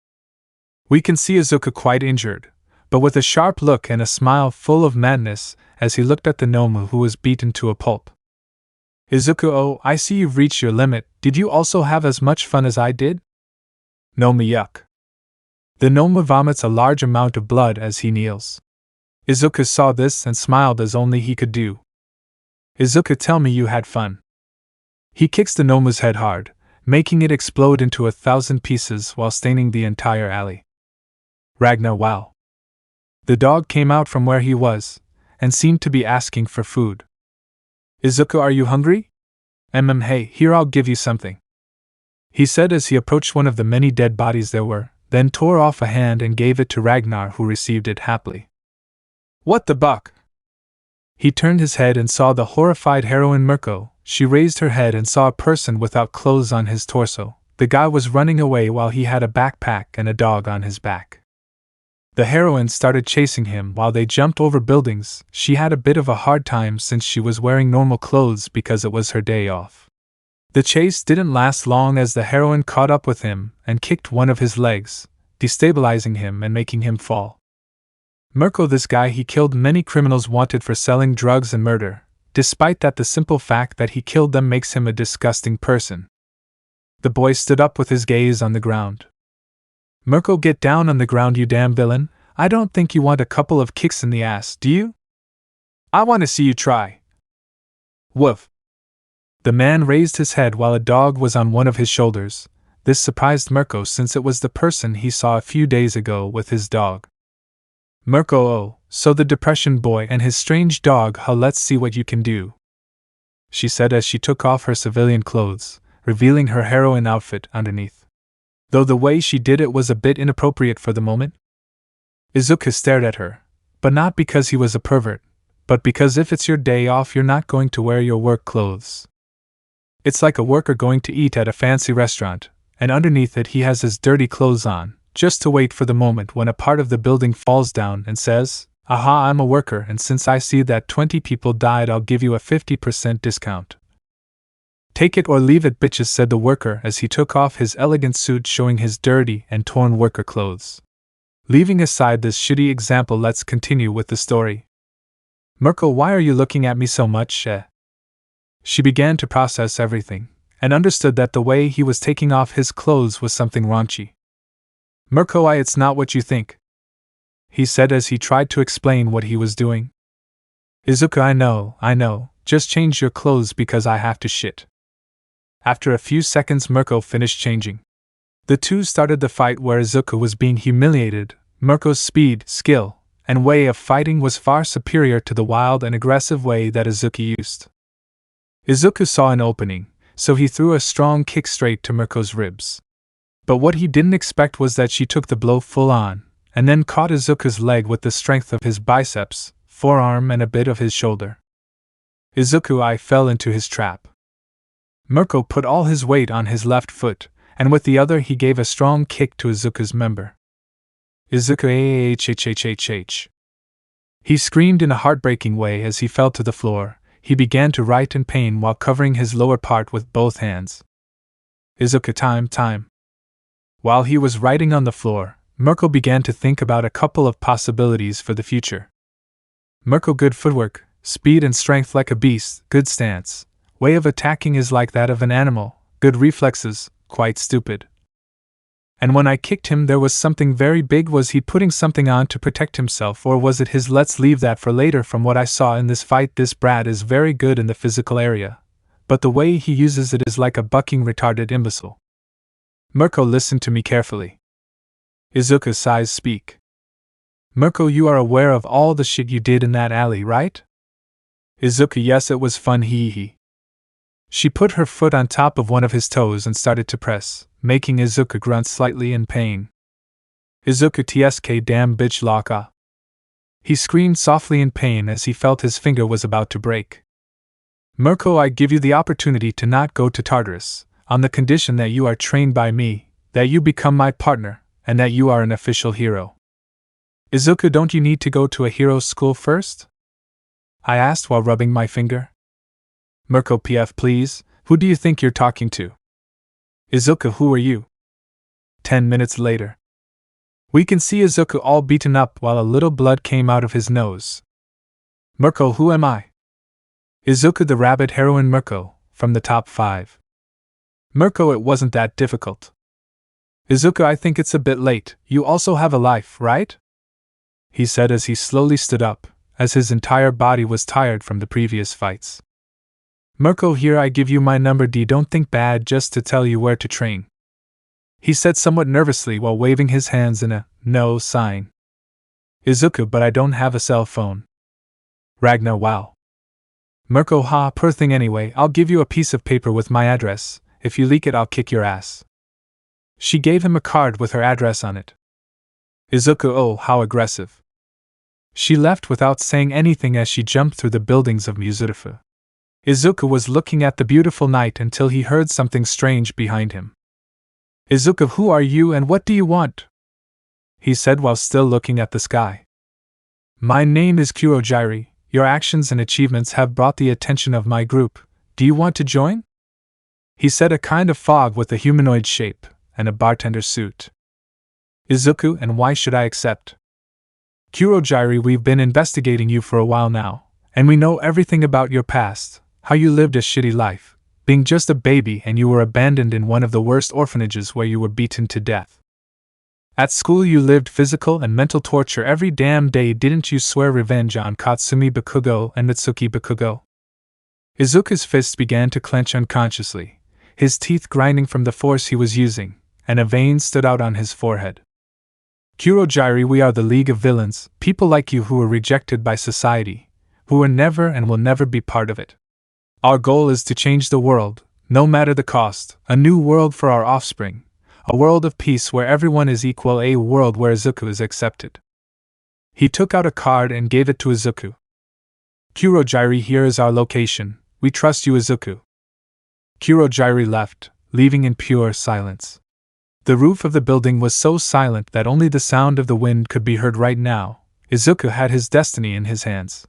we can see Izuku quite injured, but with a sharp look and a smile full of madness as he looked at the Nomu who was beaten to a pulp. Izuku, oh, I see you've reached your limit. Did you also have as much fun as I did? Nomu, yuck. The Nomu vomits a large amount of blood as he kneels. Izuku saw this and smiled as only he could do. Izuku, tell me you had fun. He kicks the Nomu's head hard, making it explode into 1,000 pieces while staining the entire alley. Ragnar, wow. The dog came out from where he was, and seemed to be asking for food. Izuku, are you hungry? Hey, here, I'll give you something. He said as he approached one of the many dead bodies there were, then tore off a hand and gave it to Ragnar, who received it happily. What the buck? He turned his head and saw the horrified heroine Mirko. She raised her head and saw a person without clothes on his torso. The guy was running away while he had a backpack and a dog on his back. The heroine started chasing him while they jumped over buildings. She had a bit of a hard time since she was wearing normal clothes because it was her day off. The chase didn't last long as the heroine caught up with him and kicked one of his legs, destabilizing him and making him fall. Mirko, this guy, he killed many criminals wanted for selling drugs and murder, despite that the simple fact that he killed them makes him a disgusting person. The boy stood up with his gaze on the ground. Mirko, get down on the ground, you damn villain. I don't think you want a couple of kicks in the ass, do you? I want to see you try. Woof. The man raised his head while a dog was on one of his shoulders. This surprised Mirko since it was the person he saw a few days ago with his dog. Mirko, oh, so the depression boy and his strange dog, huh? Let's see what you can do, she said as she took off her civilian clothes, revealing her heroine outfit underneath. Though the way she did it was a bit inappropriate for the moment. Izuku stared at her, but not because he was a pervert, but because if it's your day off you're not going to wear your work clothes. It's like a worker going to eat at a fancy restaurant, and underneath it he has his dirty clothes on, just to wait for the moment when a part of the building falls down and says, "Aha, I'm a worker, and since I see that 20 people died I'll give you a 50% discount." "Take it or leave it, bitches," said the worker as he took off his elegant suit showing his dirty and torn worker clothes. Leaving aside this shitty example, let's continue with the story. "Mirko, why are you looking at me so much, eh?" She began to process everything, and understood that the way he was taking off his clothes was something raunchy. "Mirko, it's not what you think," he said as he tried to explain what he was doing. "Izuku, I know, just change your clothes because I have to shit." After a few seconds Mirko finished changing. The two started the fight where Izuku was being humiliated. Mirko's speed, skill, and way of fighting was far superior to the wild and aggressive way that Izuku used. Izuku saw an opening, so he threw a strong kick straight to Mirko's ribs. But what he didn't expect was that she took the blow full on, and then caught Izuku's leg with the strength of his biceps, forearm, and a bit of his shoulder. Izuku fell into his trap. Mirko put all his weight on his left foot, and with the other he gave a strong kick to Izuku's member. Izuku hhhhhh. He screamed in a heartbreaking way as he fell to the floor. He began to writhe in pain while covering his lower part with both hands. "Izuku, time. While he was writhing on the floor, Mirko began to think about a couple of possibilities for the future. Mirko, good footwork, speed and strength like a beast, good stance, way of attacking is like that of an animal, good reflexes, quite stupid. And when I kicked him there was something very big. Was he putting something on to protect himself, or was it his? Let's leave that for later. From what I saw in this fight, this brat is very good in the physical area, but the way he uses it is like a bucking retarded imbecile." Mirko, listen to me carefully. Izuku's sighs speak. "Mirko, you are aware of all the shit you did in that alley, right?" Izuku, yes, it was fun, hee. She put her foot on top of one of his toes and started to press, making Izuku grunt slightly in pain. "Izuku, tsk, damn bitch, locka." He screamed softly in pain as he felt his finger was about to break. "Mirko, I give you the opportunity to not go to Tartarus, on the condition that you are trained by me, that you become my partner, and that you are an official hero." "Izuku, don't you need to go to a hero school first?" I asked while rubbing my finger. "Mirko, PF, please, who do you think you're talking to?" "Izuku, who are you?" 10 minutes later. We can see Izuku all beaten up while a little blood came out of his nose. "Mirko, who am I?" "Izuku, the rabbit heroine, Mirko, from the top 5. "Mirko, it wasn't that difficult." "Izuku, I think it's a bit late, you also have a life, right?" he said as he slowly stood up, as his entire body was tired from the previous fights. "Mirko, here I give you my number, don't think bad, just to tell you where to train," he said somewhat nervously while waving his hands in a no sign. "Izuku, but I don't have a cell phone." Ragnar, wow. "Mirko, poor thing anyway, I'll give you a piece of paper with my address, if you leak it I'll kick your ass." She gave him a card with her address on it. Izuku, oh, how aggressive. She left without saying anything as she jumped through the buildings of Mistreated. Izuku was looking at the beautiful night until he heard something strange behind him. "Izuku, who are you and what do you want?" he said while still looking at the sky. "My name is Kurojiri. Your actions and achievements have brought the attention of my group. Do you want to join?" he said, a kind of fog with a humanoid shape and a bartender suit. "Izuku, and why should I accept?" "Kurojiri, we've been investigating you for a while now, and we know everything about your past, how you lived a shitty life, being just a baby and you were abandoned in one of the worst orphanages where you were beaten to death. At school you lived physical and mental torture every damn day. Didn't you swear revenge on Katsumi Bakugo and Mitsuki Bakugo? Izuku's fists began to clench unconsciously, his teeth grinding from the force he was using, and a vein stood out on his forehead. Kurojairi, we are the League of Villains, people like you who were rejected by society, who were never and will never be part of it. Our goal is to change the world, no matter the cost, a new world for our offspring, a world of peace where everyone is equal, a world where Izuku is accepted. He took out a card and gave it to Izuku. Kurojairi, here is our location. We trust you, Izuku. Kurojairi left, leaving in pure silence. The roof of the building was so silent that only the sound of the wind could be heard right now. Izuku had his destiny in his hands.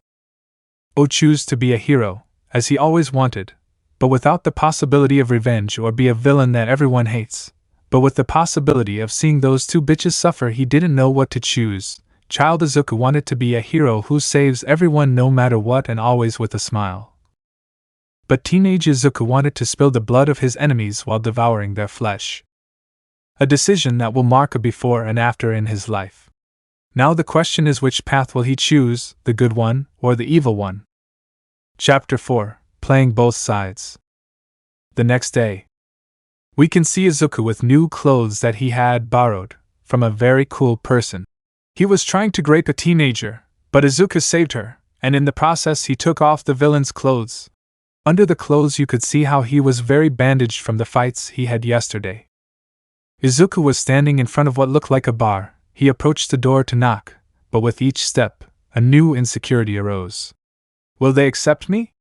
Choose to be a hero, as he always wanted, but without the possibility of revenge, or be a villain that everyone hates, but with the possibility of seeing those two bitches suffer. He didn't know what to choose. Child Izuku wanted to be a hero who saves everyone no matter what and always with a smile. But teenage Izuku wanted to spill the blood of his enemies while devouring their flesh. A decision that will mark a before and after in his life. Now the question is, which path will he choose, the good one or the evil one? Chapter 4, Playing Both Sides. The next day, we can see Izuku with new clothes that he had borrowed from a very cool person. He was trying to grape a teenager, but Izuku saved her, and in the process he took off the villain's clothes. Under the clothes you could see how he was very bandaged from the fights he had yesterday. Izuku was standing in front of what looked like a bar. He approached the door to knock, but with each step, a new insecurity arose. Will they accept me?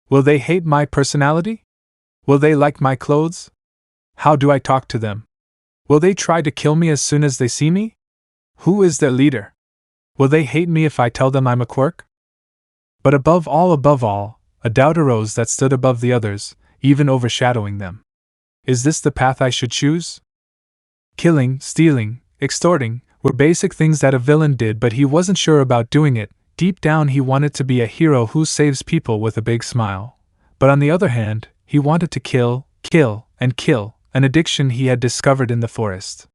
Will they hate my personality? Will they like my clothes? How do I talk to them? Will they try to kill me as soon as they see me? Who is their leader? Will they hate me if I tell them I'm a quirk? But above all, a doubt arose that stood above the others, even overshadowing them. Is this the path I should choose? Killing, stealing, extorting were basic things that a villain did, but he wasn't sure about doing it. Deep down he wanted to be a hero who saves people with a big smile. But on the other hand, he wanted to kill, and kill, an addiction he had discovered in the forest.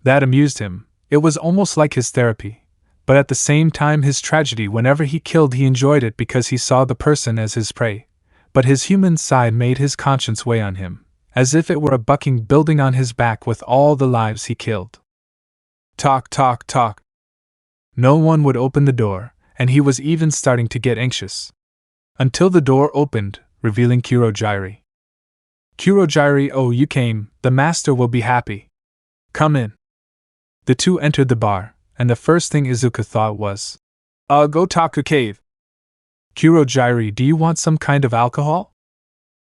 That amused him. It was almost like his therapy. But at the same time his tragedy. Whenever he killed he enjoyed it because he saw the person as his prey. But his human side made his conscience weigh on him, as if it were a bucking building on his back with all the lives he killed. Talk. No one would open the door, and he was even starting to get anxious. Until the door opened, revealing Kurojairi. Kurojairi, oh, you came, the master will be happy. Come in. The two entered the bar, and the first thing Izuku thought was, go Taku Cave. Kurojairi, do you want some kind of alcohol?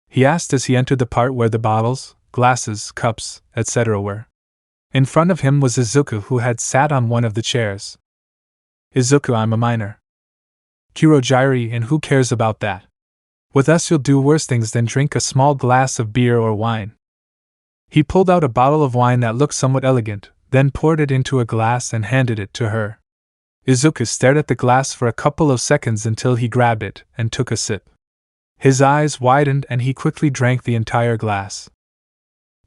He asked as he entered the part where the bottles, glasses, cups, etc. were. In front of him was Izuku, who had sat on one of the chairs. Izuku, I'm a minor. Kurojairi, and who cares about that? With us you'll do worse things than drink a small glass of beer or wine. He pulled out a bottle of wine that looked somewhat elegant, then poured it into a glass and handed it to her. Izuku stared at the glass for a couple of seconds until he grabbed it and took a sip. His eyes widened and he quickly drank the entire glass.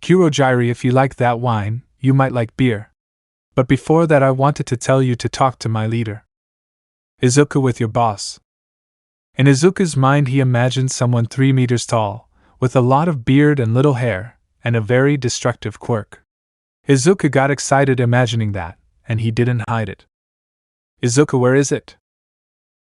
Kurojairi, if you like that wine, you might like beer. But before that I wanted to tell you to talk to my leader. Izuku, with your boss. In Izuku's mind he imagined someone 3 meters tall, with a lot of beard and little hair, and a very destructive quirk. Izuku got excited imagining that, and he didn't hide it. Izuku, where is it?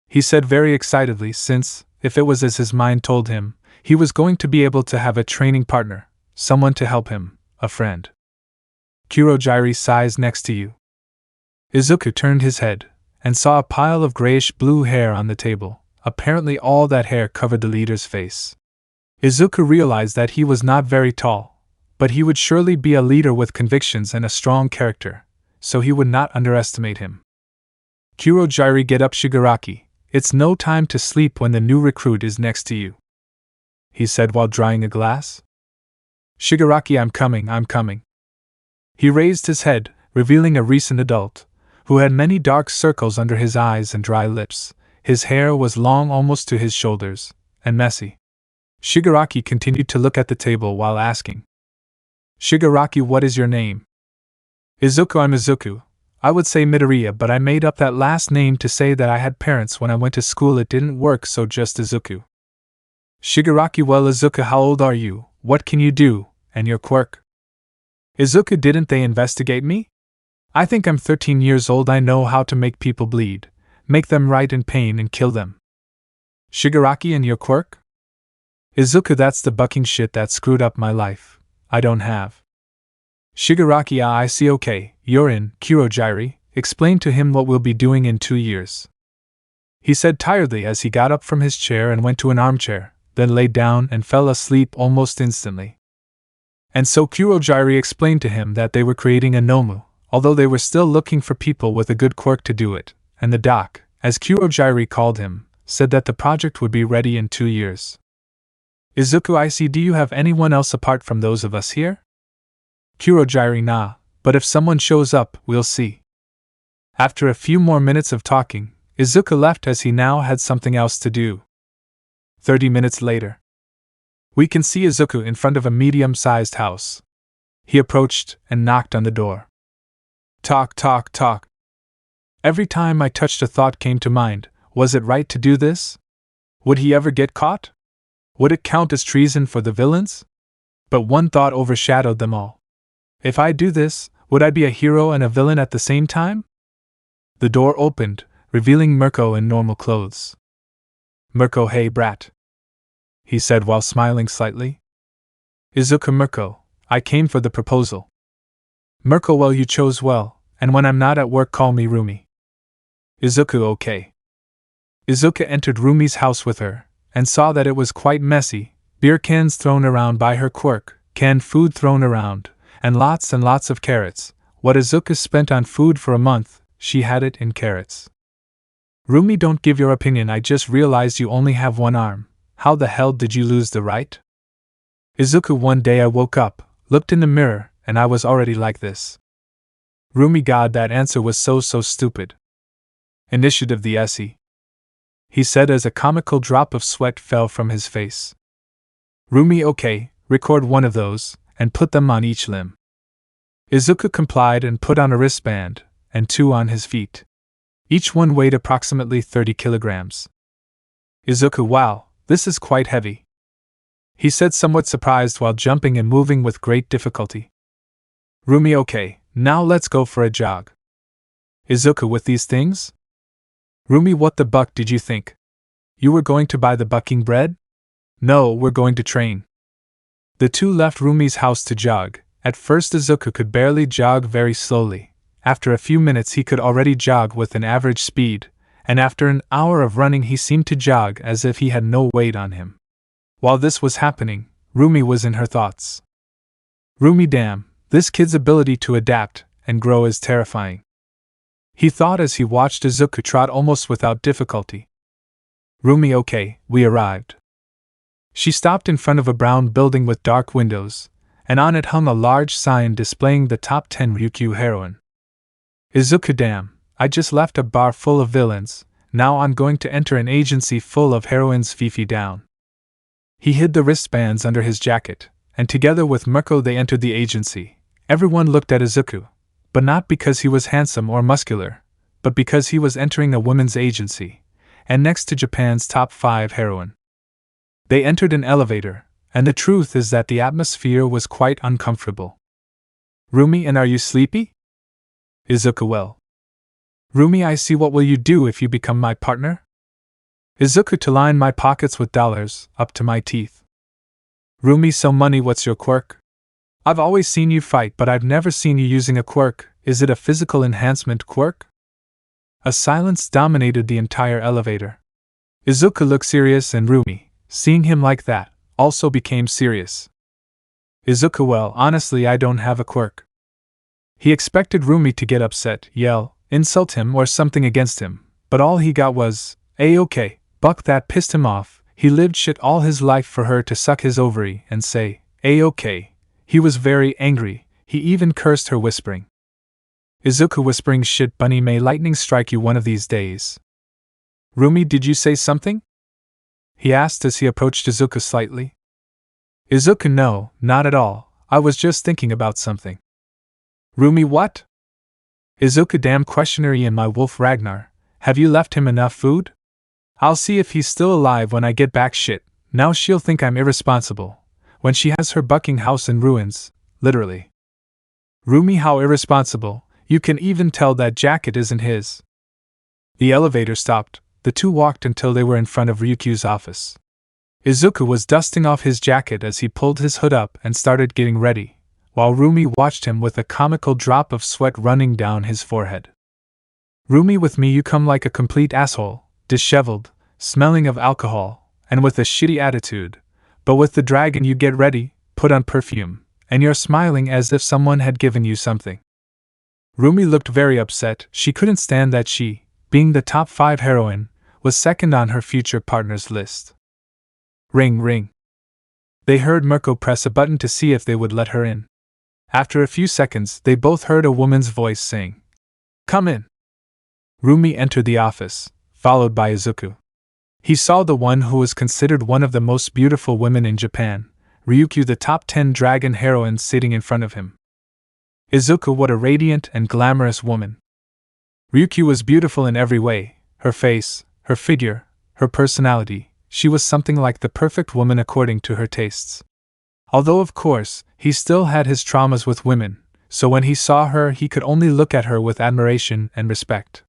He said very excitedly, since, if it was as his mind told him, he was going to be able to have a training partner, someone to help him, a friend. Kurojairi sighs next to you. Izuku turned his head, and saw a pile of grayish-blue hair on the table. Apparently all that hair covered the leader's face. Izuku realized that he was not very tall, but he would surely be a leader with convictions and a strong character, so he would not underestimate him. Kurojairi, get up, Shigaraki. It's no time to sleep when the new recruit is next to you, he said while drying a glass. Shigaraki, I'm coming. He raised his head, revealing a recent adult, who had many dark circles under his eyes and dry lips. His hair was long almost to his shoulders, and messy. Shigaraki continued to look at the table while asking. Shigaraki, what is your name? Izuku, I'm Izuku. I would say Midoriya, but I made up that last name to say that I had parents when I went to school. It didn't work, so just Izuku. Shigaraki, well, Izuku, how old are you? What can you do? And your quirk? Izuku, didn't they investigate me? I think I'm 13 years old. I know how to make people bleed, make them writhe in pain and kill them. Shigaraki, and your quirk? Izuku, that's the bucking shit that screwed up my life. I don't have. Shigaraki, I see. Okay, you're in. Kurogiri, explain to him what we'll be doing in 2 years. He said tiredly as he got up from his chair and went to an armchair, then lay down and fell asleep almost instantly. And so Kurogiri explained to him that they were creating a Nomu, although they were still looking for people with a good quirk to do it, and the doc, as Kurogiri called him, said that the project would be ready in 2 years. Izuku, I see. Do you have anyone else apart from those of us here? Kurogiri, nah, but if someone shows up, we'll see. After a few more minutes of talking, Izuku left as he now had something else to do. 30 minutes later. We can see Izuku in front of a medium-sized house. He approached and knocked on the door. Talk, talk, talk. Every time I touched, a thought came to mind. Was it right to do this? Would he ever get caught? Would it count as treason for the villains? But one thought overshadowed them all. If I do this, would I be a hero and a villain at the same time? The door opened, revealing Mirko in normal clothes. Mirko, hey brat, he said while smiling slightly. Izuku, Mirko, I came for the proposal. Mirko, well, you chose well, and when I'm not at work, call me Rumi. Izuku, okay. Izuku entered Rumi's house with her, and saw that it was quite messy, beer cans thrown around by her quirk, canned food thrown around, and lots of carrots. What Izuku spent on food for a month, she had it in carrots. Rumi, don't give your opinion. I just realized you only have one arm. How the hell did you lose the right? Izuku, one day I woke up, looked in the mirror, and I was already like this. Rumi, God, that answer was so stupid. Initiative the SE. He said as a comical drop of sweat fell from his face. Rumi, okay, record one of those, and put them on each limb. Izuku complied and put on a wristband, and 2 on his feet. Each one weighed approximately 30 kilograms. Izuku, wow, this is quite heavy, he said, somewhat surprised while jumping and moving with great difficulty. Rumi, okay, now let's go for a jog. Izuku, with these things? Rumi, what the buck did you think? You were going to buy the bucking bread? No, we're going to train. The two left Rumi's house to jog. At first Izuku could barely jog, very slowly. After a few minutes he could already jog with an average speed, and after an hour of running he seemed to jog as if he had no weight on him. While this was happening, Rumi was in her thoughts. Rumi, damn, this kid's ability to adapt and grow is terrifying, he thought as he watched Izuku trot almost without difficulty. Rumi, okay, we arrived. She stopped in front of a brown building with dark windows, and on it hung a large sign displaying the top 10 Ryukyu heroine. Izuku, damn, I just left a bar full of villains, now I'm going to enter an agency full of heroines. Fifi down. He hid the wristbands under his jacket, and together with Mirko they entered the agency. Everyone looked at Izuku, but not because he was handsome or muscular, but because he was entering a women's agency, and next to Japan's top 5 heroine. They entered an elevator, and the truth is that the atmosphere was quite uncomfortable. Rumi, and are you sleepy? Izuku, well. Rumi, I see. What will you do if you become my partner? Izuku, to line my pockets with dollars, up to my teeth. Rumi, so money, what's your quirk? I've always seen you fight, but I've never seen you using a quirk. Is it a physical enhancement quirk? A silence dominated the entire elevator. Izuku looked serious, and Rumi, seeing him like that, also became serious. Izuku, well, honestly, I don't have a quirk. He expected Rumi to get upset, yell, insult him or something against him, but all he got was, "A-okay." Buck, that pissed him off. He lived shit all his life for her to suck his ovary and say, "A-okay." He was very angry. He even cursed her, whispering. Izuku, whispering shit, bunny, may lightning strike you one of these days. Rumi, did you say something? he asked as he approached Izuku slightly. Izuku, no, not at all, I was just thinking about something. Rumi, what? Izuku, damn questioner in my wolf Ragnar, have you left him enough food? I'll see if he's still alive when I get back. Shit, now she'll think I'm irresponsible, when she has her bucking house in ruins, literally. Rumi, how irresponsible, you can even tell that jacket isn't his. The elevator stopped, the two walked until they were in front of Ryukyu's office. Izuku was dusting off his jacket as he pulled his hood up and started getting ready, while Rumi watched him with a comical drop of sweat running down his forehead. Rumi, with me you come like a complete asshole, disheveled, smelling of alcohol, and with a shitty attitude, but with the dragon you get ready, put on perfume, and you're smiling as if someone had given you something. Rumi looked very upset. She couldn't stand that she, being the top 5 heroine, was second on her future partner's list. Ring, ring. They heard Mirko press a button to see if they would let her in. After a few seconds, they both heard a woman's voice saying, "Come in." Rumi entered the office, followed by Izuku. He saw the one who was considered one of the most beautiful women in Japan, Ryukyu, the top 10 dragon heroine, sitting in front of him. Izuku, what a radiant and glamorous woman. Ryukyu was beautiful in every way, her face, her figure, her personality. She was something like the perfect woman according to her tastes. Although, of course, he still had his traumas with women, so when he saw her he could only look at her with admiration and respect.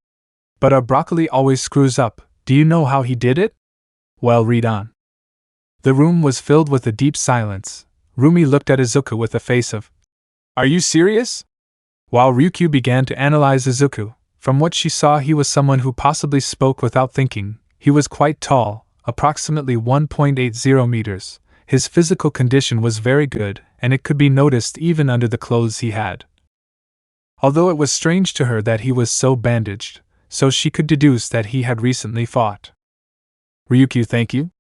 But our broccoli always screws up. Do you know how he did it? Well, read on. The room was filled with a deep silence. Rumi looked at Izuku with a face of, "Are you serious?" While Ryukyu began to analyze Izuku, from what she saw he was someone who possibly spoke without thinking. He was quite tall, approximately 1.80 meters. His physical condition was very good, and it could be noticed even under the clothes he had. Although it was strange to her that he was so bandaged, so she could deduce that he had recently fought. Ryukyu, thank you?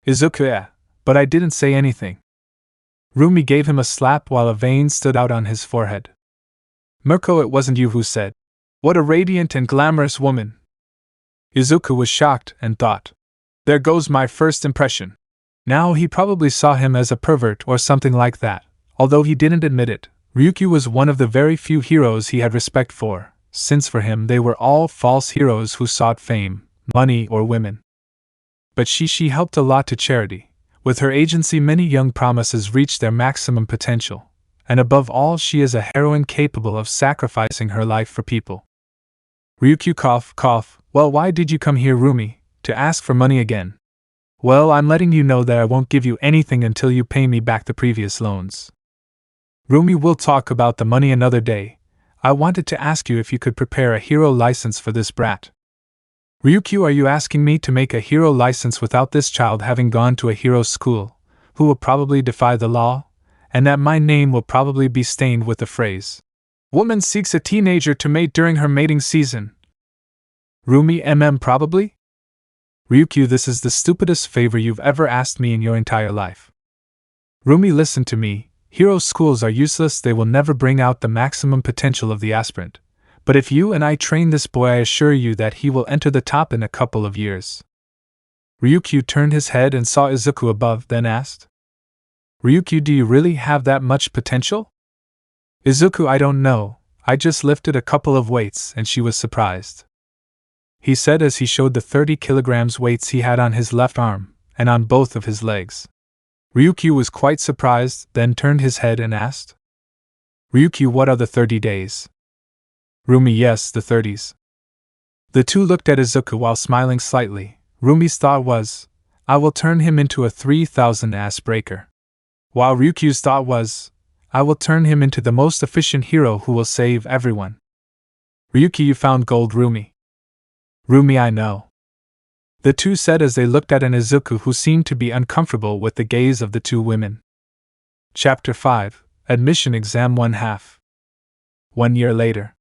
Izuku, yeah, but I didn't say anything. Rumi gave him a slap while a vein stood out on his forehead. Mirko, it wasn't you who said, "What a radiant and glamorous woman." Izuku was shocked and thought, there goes my first impression. Now he probably saw him as a pervert or something like that. Although he didn't admit it, Ryukyu was one of the very few heroes he had respect for, since for him they were all false heroes who sought fame, money, or women. But she helped a lot to charity. With her agency many young promises reached their maximum potential, and above all she is a heroine capable of sacrificing her life for people. Ryukyu cough. Well, why did you come here, Rumi, to ask for money again? Well, I'm letting you know that I won't give you anything until you pay me back the previous loans. Rumi, we'll talk about the money another day. I wanted to ask you if you could prepare a hero license for this brat. Ryukyu, are you asking me to make a hero license without this child having gone to a hero school, who will probably defy the law, and that my name will probably be stained with the phrase, "Woman seeks a teenager to mate during her mating season"? Rumi, probably? Ryukyu, this is the stupidest favor you've ever asked me in your entire life. Rumi, listen to me. Hero schools are useless, they will never bring out the maximum potential of the aspirant. But if you and I train this boy, I assure you that he will enter the top in a couple of years. Ryukyu turned his head and saw Izuku above, then asked, Ryukyu, do you really have that much potential? Izuku, I don't know, I just lifted a couple of weights, and she was surprised. He said as he showed the 30 kilograms weights he had on his left arm, and on both of his legs. Ryukyu was quite surprised, then turned his head and asked, Ryukyu, what are the 30 days? Rumi, yes, the 30s. The two looked at Izuku while smiling slightly. Rumi's thought was, I will turn him into a 3,000 ass breaker. While Ryukyu's thought was, I will turn him into the most efficient hero who will save everyone. Ryukyu, you found gold, Rumi. Rumi, I know. The two said as they looked at an Izuku who seemed to be uncomfortable with the gaze of the two women. Chapter 5, Admission Exam 1/2. 1 year later.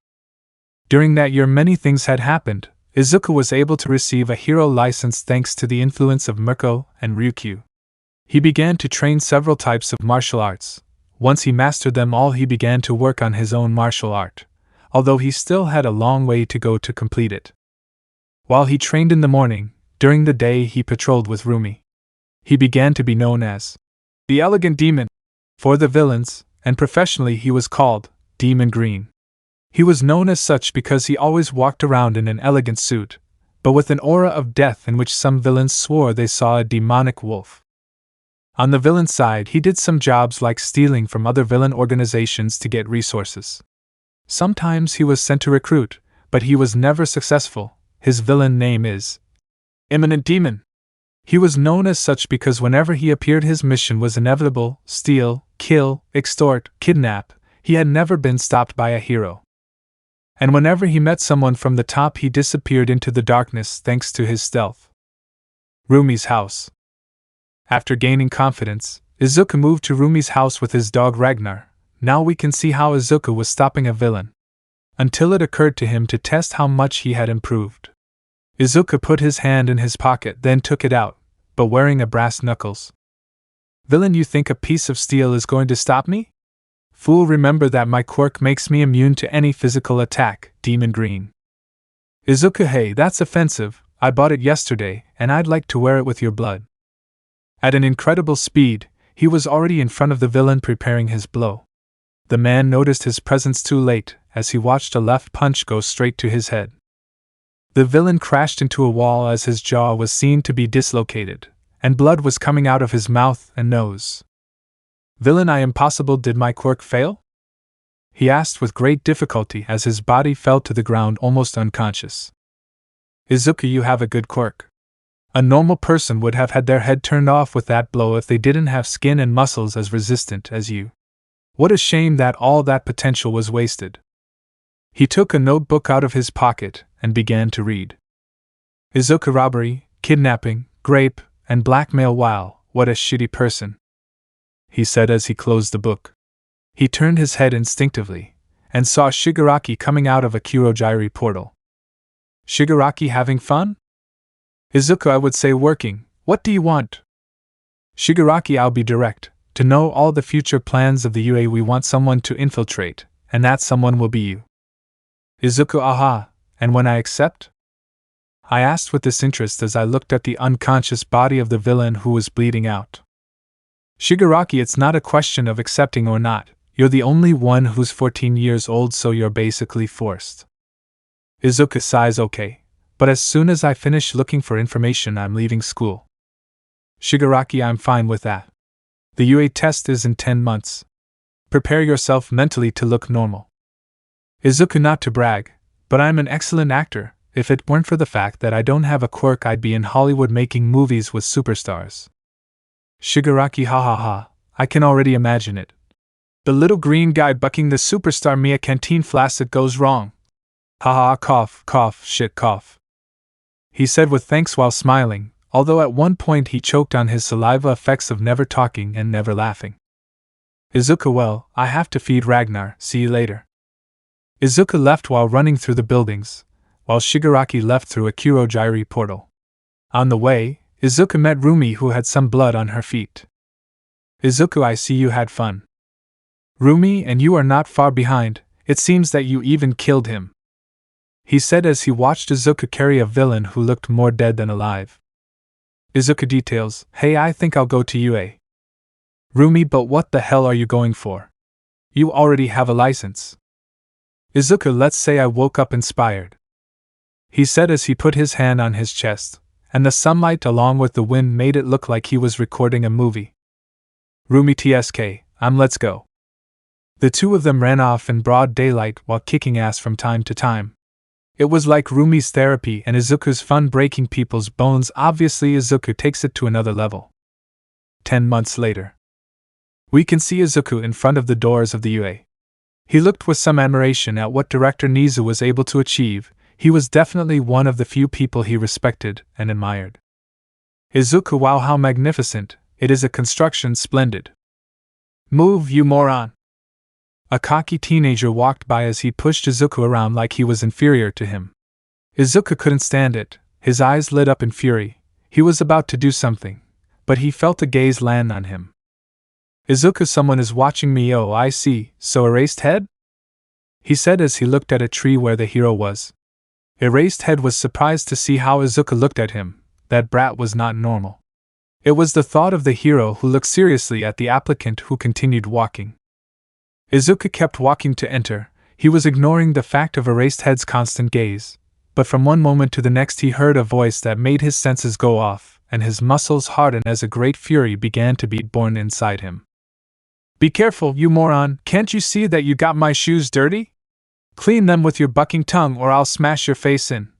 During that year many things had happened. Izuku was able to receive a hero license thanks to the influence of Mirko and Ryukyu. He began to train several types of martial arts. Once he mastered them all, he began to work on his own martial art, although he still had a long way to go to complete it. While he trained in the morning, During the day he patrolled with Rumi. He began to be known as the Elegant Demon for the villains, and professionally he was called Demon Green. He was known as such because he always walked around in an elegant suit, but with an aura of death in which some villains swore they saw a demonic wolf. On the villain side, he did some jobs like stealing from other villain organizations to get resources. Sometimes he was sent to recruit, but he was never successful. His villain name is Imminent Demon. He was known as such because whenever he appeared his mission was inevitable: steal, kill, extort, kidnap. He had never been stopped by a hero. And whenever he met someone from the top he disappeared into the darkness thanks to his stealth. Rumi's house. After gaining confidence, Izuku moved to Rumi's house with his dog Ragnar. Now we can see how Izuku was stopping a villain. Until it occurred to him to test how much he had improved. Izuku put his hand in his pocket, then took it out, but wearing a brass knuckles. Villain, you think a piece of steel is going to stop me? Fool, remember that my quirk makes me immune to any physical attack, Demon Green. Izuku, hey, that's offensive. I bought it yesterday, and I'd like to wear it with your blood. At an incredible speed, he was already in front of the villain preparing his blow. The man noticed his presence too late, as he watched a left punch go straight to his head. The villain crashed into a wall as his jaw was seen to be dislocated, and blood was coming out of his mouth and nose. Villain, I impossible, did my quirk fail? He asked with great difficulty as his body fell to the ground almost unconscious. Izuku, you have a good quirk. A normal person would have had their head turned off with that blow if they didn't have skin and muscles as resistant as you. What a shame that all that potential was wasted. He took a notebook out of his pocket and began to read. Izuku, robbery, kidnapping, rape, and blackmail. Wow, what a shitty person, he said as he closed the book. He turned his head instinctively and saw Shigaraki coming out of a Kurogiri portal. Shigaraki having fun? Izuku, I would say working. What do you want? Shigaraki, I'll be direct. To know all the future plans of the UA, we want someone to infiltrate, and that someone will be you. Izuku, aha, and when I accept? I asked with disinterest as I looked at the unconscious body of the villain who was bleeding out. Shigaraki, it's not a question of accepting or not. You're the only one who's 14 years old, so you're basically forced. Izuku sighs, okay, but as soon as I finish looking for information, I'm leaving school. Shigaraki, I'm fine with that. The UA test is in 10 months. Prepare yourself mentally to look normal. Izuku, not to brag, but I'm an excellent actor. If it weren't for the fact that I don't have a quirk, I'd be in Hollywood making movies with superstars. Shigaraki, ha ha ha, I can already imagine it. The little green guy bucking the superstar Mia canteen flask, it goes wrong. Ha ha, cough, cough, shit, cough. He said with thanks while smiling, although at one point he choked on his saliva, effects of never talking and never laughing. Izuku, well, I have to feed Ragnar, see you later. Izuku left while running through the buildings, while Shigaraki left through a Kurogiri portal. On the way, Izuku met Rumi, who had some blood on her feet. Izuku, I see you had fun. Rumi, and you are not far behind, it seems that you even killed him, he said as he watched Izuku carry a villain who looked more dead than alive. Izuku, details, hey, I think I'll go to UA. Rumi, but what the hell are you going for? You already have a license. Izuku, let's say I woke up inspired, he said as he put his hand on his chest, and the sunlight along with the wind made it look like he was recording a movie. Rumi, tsk, let's go. The two of them ran off in broad daylight while kicking ass from time to time. It was like Rumi's therapy and Izuku's fun breaking people's bones. Obviously, Izuku takes it to another level. 10 months later. We can see Izuku in front of the doors of the UA. He looked with some admiration at what director Nizu was able to achieve. He was definitely one of the few people he respected and admired. Izuku, wow, how magnificent, it is a construction splendid. Move, you moron. A cocky teenager walked by as he pushed Izuku around like he was inferior to him. Izuku couldn't stand it, his eyes lit up in fury. He was about to do something, but he felt a gaze land on him. Izuku, someone is watching me, oh I see, so Erased Head? He said as he looked at a tree where the hero was. Erased Head was surprised to see how Izuku looked at him, that brat was not normal. It was the thought of the hero who looked seriously at the applicant who continued walking. Izuku kept walking to enter. He was ignoring the fact of Erased Head's constant gaze, but from one moment to the next he heard a voice that made his senses go off, and his muscles harden as a great fury began to be born inside him. "Be careful, you moron! Can't you see that you got my shoes dirty? Clean them with your bucking tongue or I'll smash your face in,"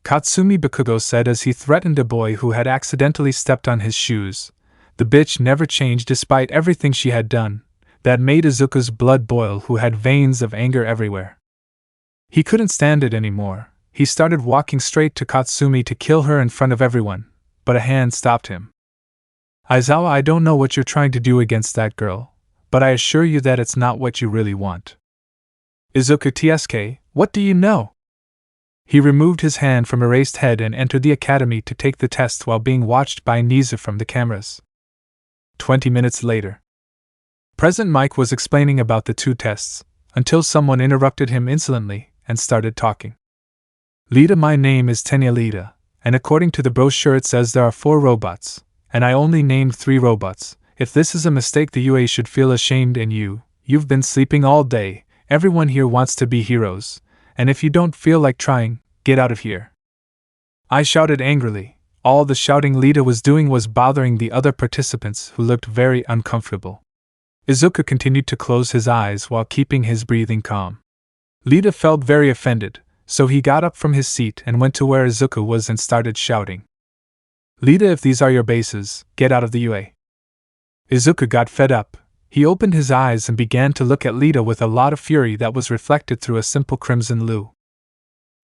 Katsumi Bakugo said as he threatened a boy who had accidentally stepped on his shoes. The bitch never changed despite everything she had done. That made Izuku's blood boil, who had veins of anger everywhere. He couldn't stand it anymore. He started walking straight to Katsumi to kill her in front of everyone, but a hand stopped him. "Aizawa, I don't know what you're trying to do against that girl, but I assure you that it's not what you really want." "Izuku TSK, what do you know?" He removed his hand from Erased Head and entered the academy to take the test while being watched by Nizu from the cameras. 20 minutes later. President Mike was explaining about the two tests, until someone interrupted him insolently and started talking. "Lita, my name is Tenya Lita, and according to the brochure it says there are 4 robots, and I only named 3 robots. If this is a mistake, the UA should feel ashamed, and you've been sleeping all day. Everyone here wants to be heroes, and if you don't feel like trying, get out of here." I shouted angrily. All the shouting Lita was doing was bothering the other participants, who looked very uncomfortable. Izuku continued to close his eyes while keeping his breathing calm. Lita felt very offended, so he got up from his seat and went to where Izuku was and started shouting. "Lita, if these are your bases, get out of the UA." Izuku got fed up. He opened his eyes and began to look at Lita with a lot of fury that was reflected through a simple crimson lue.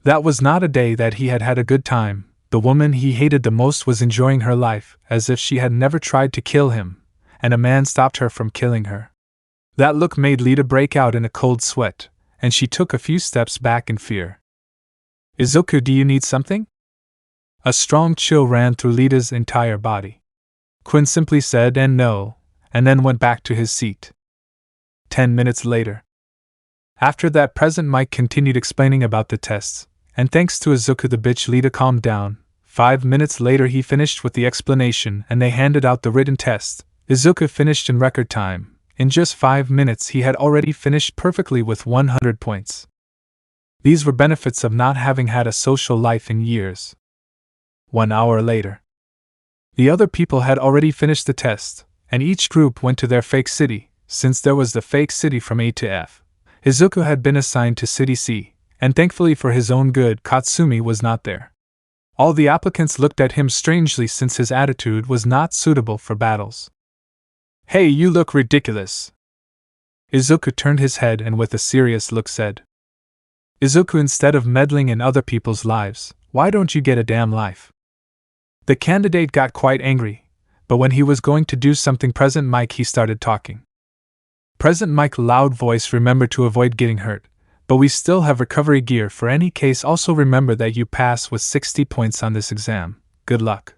That was not a day that he had had a good time. The woman he hated the most was enjoying her life, as if she had never tried to kill him, and a man stopped her from killing her. That look made Lita break out in a cold sweat, and she took a few steps back in fear. "Izuku, do you need something?" A strong chill ran through Lita's entire body. Quinn simply said no, and then went back to his seat. 10 minutes later. After that, President Mike continued explaining about the tests, and thanks to Izuku the bitch Lita calmed down. 5 minutes later he finished with the explanation and they handed out the written test. Izuku finished in record time. In just 5 minutes he had already finished perfectly with 100 points. These were benefits of not having had a social life in years. 1 hour later. The other people had already finished the test, and each group went to their fake city. Since there was the fake city from A to F, Izuku had been assigned to City C, and thankfully for his own good, Katsumi was not there. All the applicants looked at him strangely since his attitude was not suitable for battles. "Hey, you look ridiculous." Izuku turned his head and with a serious look said, "Izuku, instead of meddling in other people's lives, why don't you get a damn life?" The candidate got quite angry, but when he was going to do something President Mike he started talking. President Mike loud voice, "Remember to avoid getting hurt, but we still have recovery gear for any case. Also remember that you pass with 60 points on this exam. Good luck."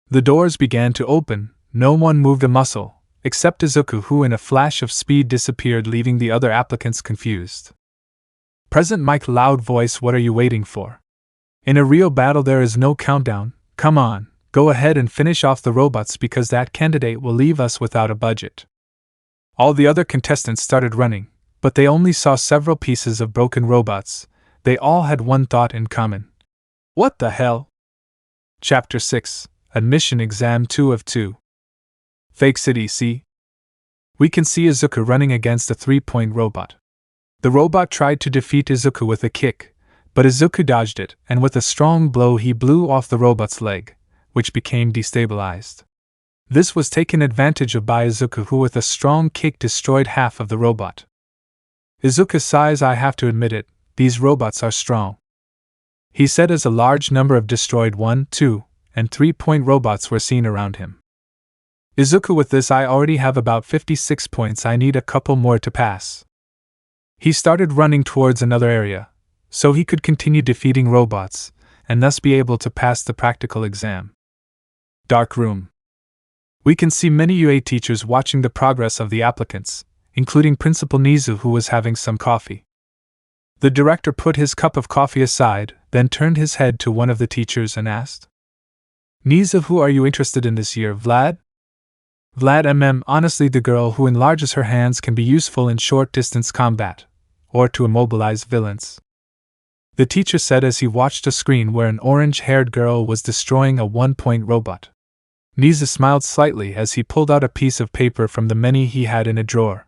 The doors began to open. No one moved a muscle, except Izuku, who in a flash of speed disappeared, leaving the other applicants confused. President Mike loud voice, "What are you waiting for? In a real battle there is no countdown. Come on, go ahead and finish off the robots because that candidate will leave us without a budget." All the other contestants started running, but they only saw several pieces of broken robots. They all had one thought in common. What the hell? Chapter 6, Admission Exam 2 of 2. Fake City C. We can see Izuku running against a 3-point robot. The robot tried to defeat Izuku with a kick, but Izuku dodged it, and with a strong blow he blew off the robot's leg, which became destabilized. This was taken advantage of by Izuku, who with a strong kick destroyed half of the robot. Izuku sighs, "I have to admit it, these robots are strong," he said as a large number of destroyed 1, 2, and 3-point robots were seen around him. "Izuku, with this I already have about 56 points, I need a couple more to pass." He started running towards another area, so he could continue defeating robots, and thus be able to pass the practical exam. Dark room. We can see many UA teachers watching the progress of the applicants, including Principal Nizu, who was having some coffee. The director put his cup of coffee aside, then turned his head to one of the teachers and asked, Niza, who are you interested in this year, Vlad? Vlad honestly the girl who enlarges her hands can be useful in short-distance combat, or to immobilize villains. The teacher said as he watched a screen where an orange-haired girl was destroying a one-point robot. Niza smiled slightly as he pulled out a piece of paper from the many he had in a drawer.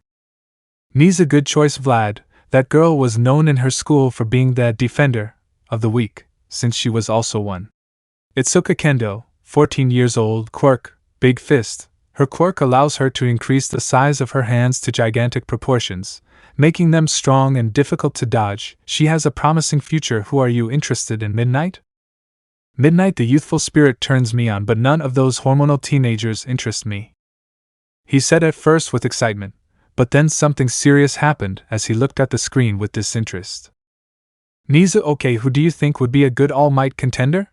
Niza, good choice, Vlad. That girl was known in her school for being the defender of the weak, since she was also one. Itsuka Kendo, 14 years old, quirk, big fist. Her quirk allows her to increase the size of her hands to gigantic proportions, making them strong and difficult to dodge. She has a promising future. Who are you interested in, Midnight? Midnight, the youthful spirit turns me on, but none of those hormonal teenagers interest me. He said at first with excitement, but then something serious happened as he looked at the screen with disinterest. Niza, okay, who do you think would be a good All Might contender?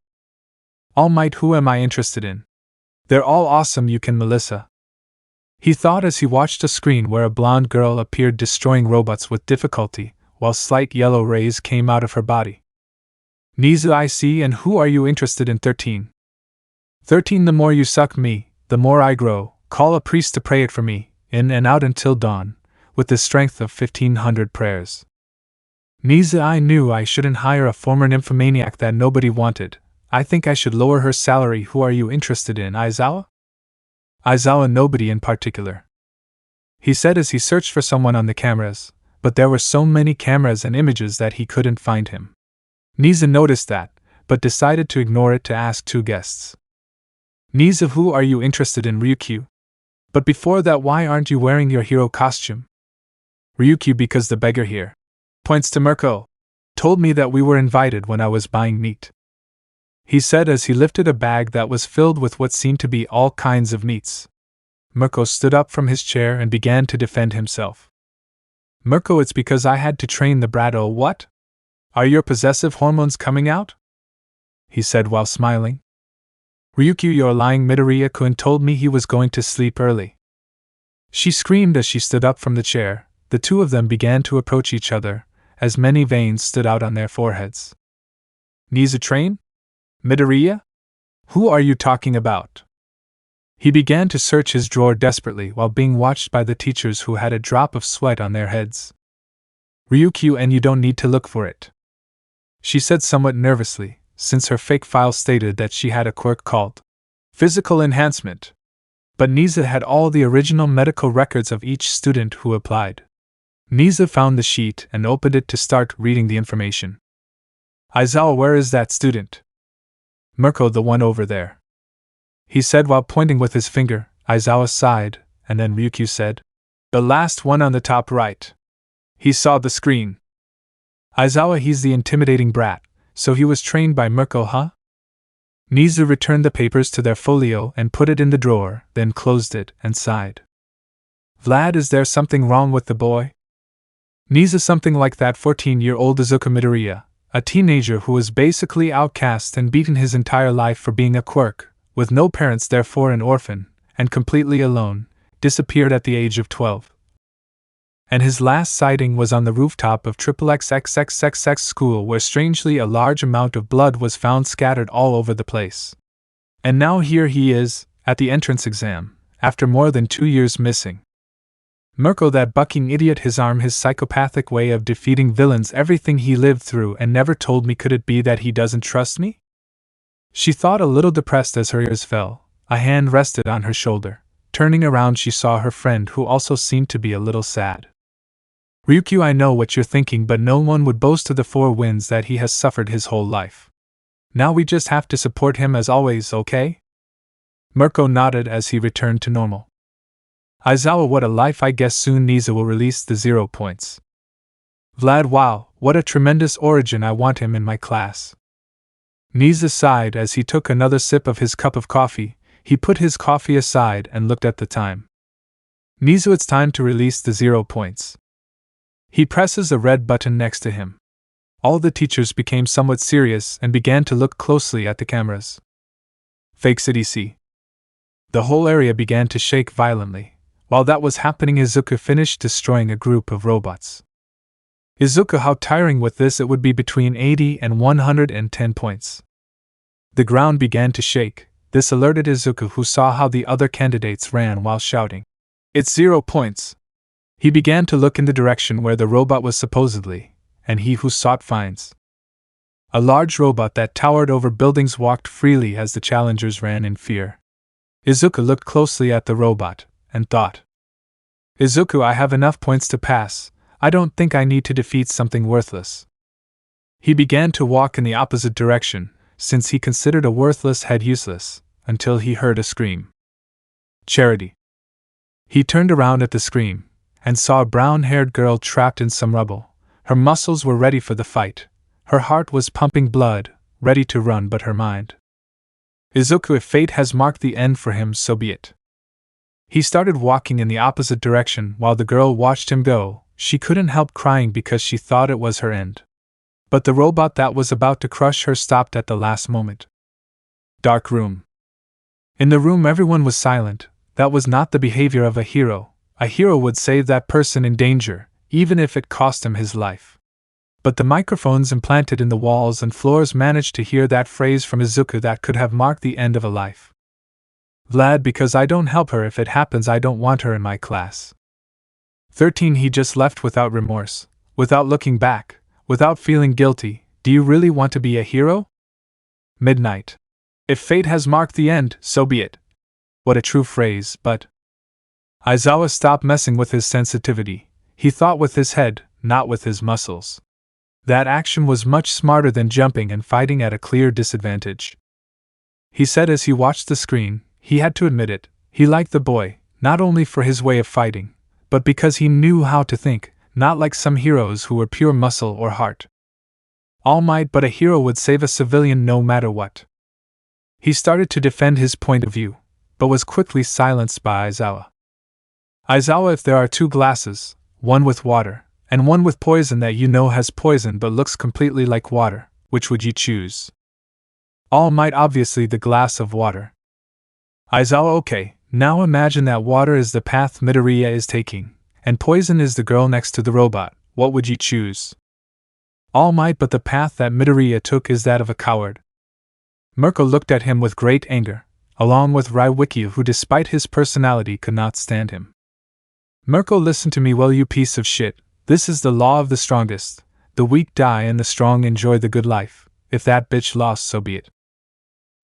All Might, who am I interested in? They're all awesome, you can, Melissa. He thought as he watched a screen where a blonde girl appeared destroying robots with difficulty, while slight yellow rays came out of her body. Niza, I see, and who are you interested in, 13? 13, the more you suck me, the more I grow. Call a priest to pray it for me, in and out until dawn, with the strength of 1,500 prayers. Niza, I knew I shouldn't hire a former nymphomaniac that nobody wanted. I think I should lower her salary. Who are you interested in, Aizawa? Aizawa, nobody in particular. He said as he searched for someone on the cameras, but there were so many cameras and images that he couldn't find him. Niza noticed that, but decided to ignore it to ask two guests. Niza, who are you interested in, Ryukyu? But before that, why aren't you wearing your hero costume? Ryukyu, because the beggar here points to Mirko told me that we were invited when I was buying meat. He said as he lifted a bag that was filled with what seemed to be all kinds of meats. Mirko stood up from his chair and began to defend himself. Mirko, it's because I had to train the brat. Oh, what? Are your possessive hormones coming out? He said while smiling. Ryukyu, you're lying. Midoriya-kun told me he was going to sleep early. She screamed as she stood up from the chair. The two of them began to approach each other, as many veins stood out on their foreheads. Niza, train? Midoriya? Who are you talking about? He began to search his drawer desperately while being watched by the teachers who had a drop of sweat on their heads. Ryukyu, and you don't need to look for it, she said somewhat nervously, since her fake file stated that she had a quirk called physical enhancement. But Niza had all the original medical records of each student who applied. Niza found the sheet and opened it to start reading the information. Aizawa, where is that student? Mirko, the one over there, he said while pointing with his finger. Aizawa sighed, and then Ryukyu said, the last one on the top right. He saw the screen. Aizawa, he's the intimidating brat, so he was trained by Mirko, huh? Niza returned the papers to their folio and put it in the drawer, then closed it and sighed. Vlad, is there something wrong with the boy? Niza, something like that 14-year-old Izuku Midoriya, a teenager who was basically outcast and beaten his entire life for being a quirk, with no parents, therefore an orphan, and completely alone, disappeared at the age of 12. And his last sighting was on the rooftop of XXXXXX school, where strangely a large amount of blood was found scattered all over the place. And now here he is, at the entrance exam, after more than 2 years missing. Mirko, that bucking idiot, his arm, his psychopathic way of defeating villains, everything he lived through and never told me. Could it be that he doesn't trust me? She thought, a little depressed as her ears fell. A hand rested on her shoulder. Turning around, she saw her friend, who also seemed to be a little sad. Ryukyu, I know what you're thinking, but no one would boast to the four winds that he has suffered his whole life. Now we just have to support him as always, okay? Mirko nodded as he returned to normal. Aizawa, what a life. I guess soon Niza will release the 0 points. Vlad, wow, what a tremendous origin. I want him in my class. Niza sighed as he took another sip of his cup of coffee. He put his coffee aside and looked at the time. Niza, it's time to release the 0 points. He presses a red button next to him. All the teachers became somewhat serious and began to look closely at the cameras. Fake City C. The whole area began to shake violently. While that was happening, Izuku finished destroying a group of robots. Izuku, how tiring. With this it would be between 80 and 110 points. The ground began to shake. This alerted Izuku, who saw how the other candidates ran while shouting, "It's 0 points!" He began to look in the direction where the robot was supposedly, and he who sought finds. A large robot that towered over buildings walked freely as the challengers ran in fear. Izuku looked closely at the robot, and thought, "Izuku, I have enough points to pass. I don't think I need to defeat something worthless." He began to walk in the opposite direction, since he considered a worthless head useless, until he heard a scream. "Charity!" He turned around at the scream, and saw a brown-haired girl trapped in some rubble. Her muscles were ready for the fight. Her heart was pumping blood, ready to run, but her mind. "Izuku, if fate has marked the end for him, so be it." He started walking in the opposite direction while the girl watched him go. She couldn't help crying because she thought it was her end. But the robot that was about to crush her stopped at the last moment. Dark room. In the room everyone was silent. That was not the behavior of a hero. A hero would save that person in danger, even if it cost him his life. But the microphones implanted in the walls and floors managed to hear that phrase from Izuku that could have marked the end of a life. "Vlad, because I don't help her, if it happens I don't want her in my class." 13 He just left without remorse, without looking back, without feeling guilty. Do you really want to be a hero? Midnight. If fate has marked the end, so be it. What a true phrase, but... Aizawa stopped messing with his sensitivity. He thought with his head, not with his muscles. That action was much smarter than jumping and fighting at a clear disadvantage. He said as he watched the screen, he had to admit it, he liked the boy, not only for his way of fighting, but because he knew how to think, not like some heroes who were pure muscle or heart. All might, but a hero would save a civilian no matter what. He started to defend his point of view, but was quickly silenced by Aizawa. "Aizawa, if there are 2 glasses, one with water, and one with poison that you know has poison but looks completely like water, which would you choose?" All Might, obviously the glass of water. Aizawa, okay, now imagine that water is the path Midoriya is taking, and poison is the girl next to the robot. What would you choose? All Might, but the path that Midoriya took is that of a coward. Mirko looked at him with great anger, along with Raiwikyu, who despite his personality could not stand him. "Mirko, listen to me well, you piece of shit. This is the law of the strongest. The weak die and the strong enjoy the good life. If that bitch lost, so be it."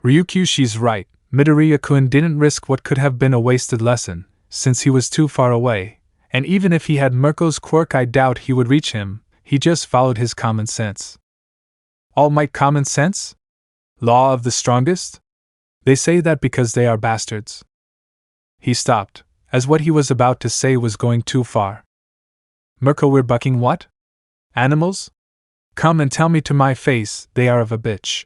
Ryukyu, she's right. Midoriya-kun didn't risk what could have been a wasted lesson, since he was too far away, and even if he had Mirko's quirk I doubt he would reach him. He just followed his common sense. All Might, common sense? Law of the strongest? They say that because they are bastards. He stopped, as what he was about to say was going too far. "Mirko, we're bucking what? Animals? Come and tell me to my face they are of a bitch."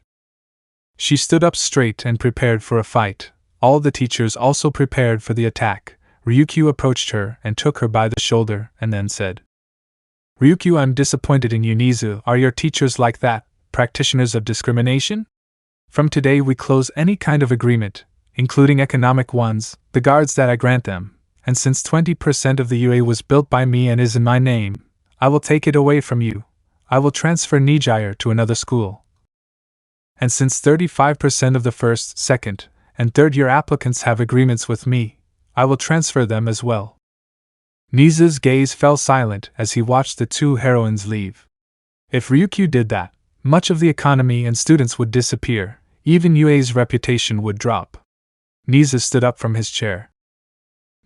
She stood up straight and prepared for a fight. All the teachers also prepared for the attack. Ryukyu approached her and took her by the shoulder and then said, "Ryukyu, I'm disappointed in you. Nizu, are your teachers like that, practitioners of discrimination? From today we close any kind of agreement, including economic ones, the guards that I grant them, and since 20% of the UA was built by me and is in my name, I will take it away from you. I will transfer Nijire to another school. And since 35% of the first, second, and third year applicants have agreements with me, I will transfer them as well." Nizu's gaze fell silent as he watched the 2 heroines leave. If Ryukyu did that, much of the economy and students would disappear, even UA's reputation would drop. Nizu stood up from his chair.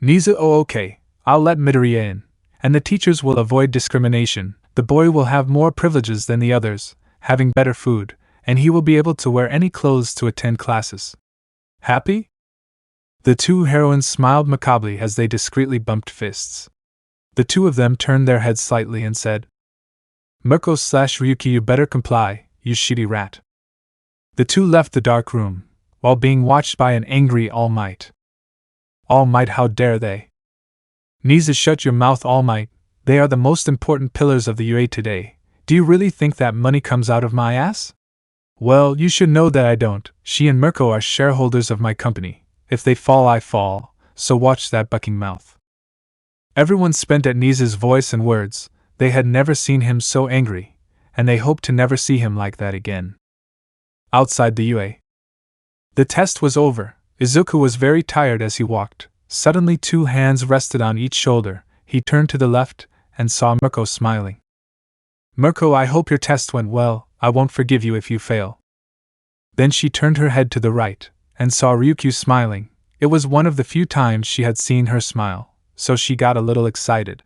"Nizu, oh okay, I'll let Midoriya in, and the teachers will avoid discrimination. The boy will have more privileges than the others, having better food, and he will be able to wear any clothes to attend classes. Happy?" The 2 heroines smiled macabrely as they discreetly bumped fists. The 2 of them turned their heads slightly and said, "Mirko/Ryukyu, you better comply, you shitty rat." The 2 left the dark room, while being watched by an angry All Might. "All Might, how dare they?" "Nizu, shut your mouth, All Might. They are the most important pillars of the UA today. Do you really think that money comes out of my ass? Well, you should know that I don't. She and Mirko are shareholders of my company. If they fall, I fall, so watch that bucking mouth." Everyone spent at Nizu's voice and words. They had never seen him so angry, and they hoped to never see him like that again. Outside the UA. The test was over. Izuku was very tired as he walked. Suddenly 2 hands rested on each shoulder. He turned to the left and saw Mirko smiling. Mirko, I hope your test went well. I won't forgive you if you fail. Then she turned her head to the right and saw Ryukyu smiling. It was one of the few times she had seen her smile, so she got a little excited.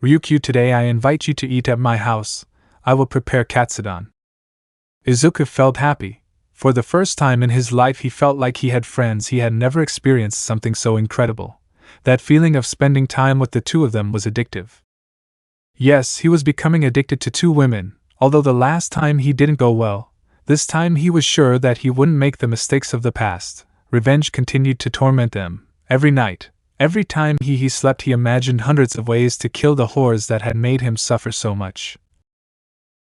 Ryukyu, today I invite you to eat at my house. I will prepare katsudon. Izuku felt happy. For the first time in his life he felt like he had friends. He had never experienced something so incredible. That feeling of spending time with the two of them was addictive. Yes, he was becoming addicted to 2 women, although the last time he didn't go well. This time he was sure that he wouldn't make the mistakes of the past. Revenge continued to torment them. Every night, every time he slept, he imagined hundreds of ways to kill the whores that had made him suffer so much.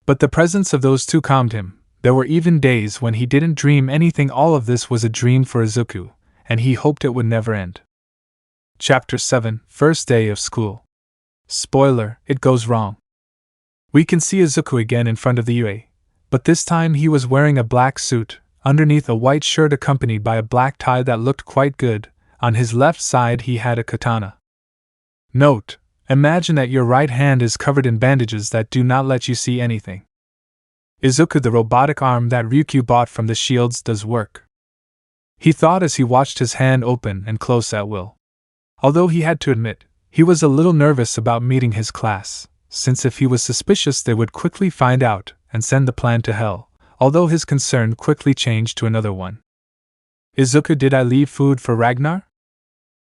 But the presence of those 2 calmed him. There were even days when he didn't dream anything. All of this was a dream for Izuku, and he hoped it would never end. Chapter 7, First Day of School. Spoiler, it goes wrong. We can see Izuku again in front of the UA, but this time he was wearing a black suit, underneath a white shirt accompanied by a black tie that looked quite good. On his left side he had a katana. Note: imagine that your right hand is covered in bandages that do not let you see anything. Izuku, the robotic arm that Ryukyu bought from the shields, does work. He thought as he watched his hand open and close at will. Although he had to admit, he was a little nervous about meeting his class, since if he was suspicious they would quickly find out and send the plan to hell, although his concern quickly changed to another one. Izuku, did I leave food for Ragnar?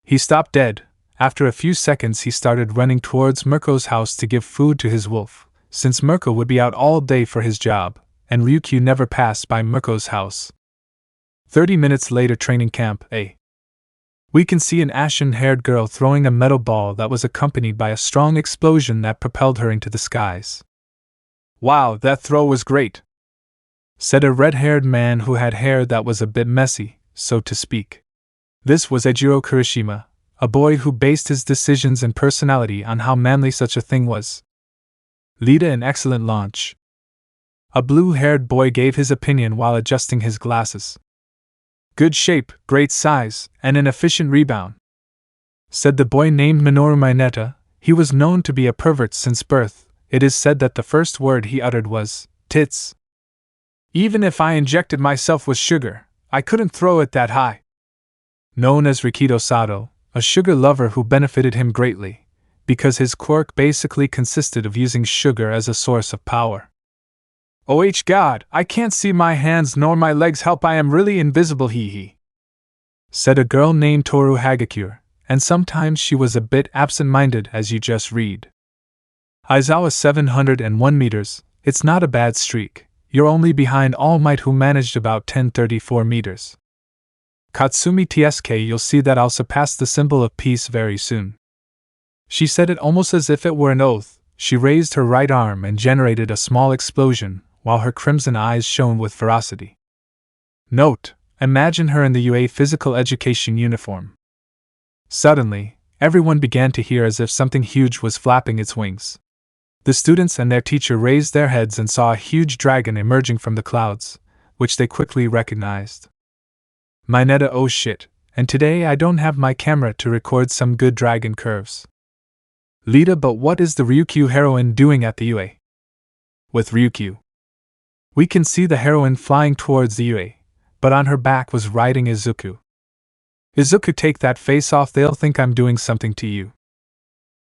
He stopped dead. After a few seconds he started running towards Mirko's house to give food to his wolf, since Mirko would be out all day for his job, and Ryukyu never passed by Mirko's house. 30 minutes later, training camp A. We can see an ashen-haired girl throwing a metal ball that was accompanied by a strong explosion that propelled her into the skies. Wow, that throw was great, said a red-haired man who had hair that was a bit messy, so to speak. This was Ejiro Kirishima, a boy who based his decisions and personality on how manly such a thing was. Lita, an excellent launch. A blue-haired boy gave his opinion while adjusting his glasses. Good shape, great size, and an efficient rebound, said the boy named Minoru Mineta. He was known to be a pervert since birth. It is said that the first word he uttered was, tits. Even if I injected myself with sugar, I couldn't throw it that high. Known as Rikido Sato, a sugar lover who benefited him greatly, because his quirk basically consisted of using sugar as a source of power. Oh God, I can't see my hands nor my legs, help, I am really invisible, hee, said a girl named Toru Hagakure, and sometimes she was a bit absent-minded, as you just read. Aizawa, 701 meters, it's not a bad streak, you're only behind All Might who managed about 1034 meters. Katsumi Tsk, you'll see that I'll surpass the symbol of peace very soon. She said it almost as if it were an oath. She raised her right arm and generated a small explosion, while her crimson eyes shone with ferocity. Note: imagine her in the UA physical education uniform. Suddenly, everyone began to hear as if something huge was flapping its wings. The students and their teacher raised their heads and saw a huge dragon emerging from the clouds, which they quickly recognized. Mineta, oh shit, and today I don't have my camera to record some good dragon curves. Lita, but what is the Ryukyu heroine doing at the UA? With Ryukyu. We can see the heroine flying towards the UA, but on her back was riding Izuku. Izuku, take that face off, they'll think I'm doing something to you.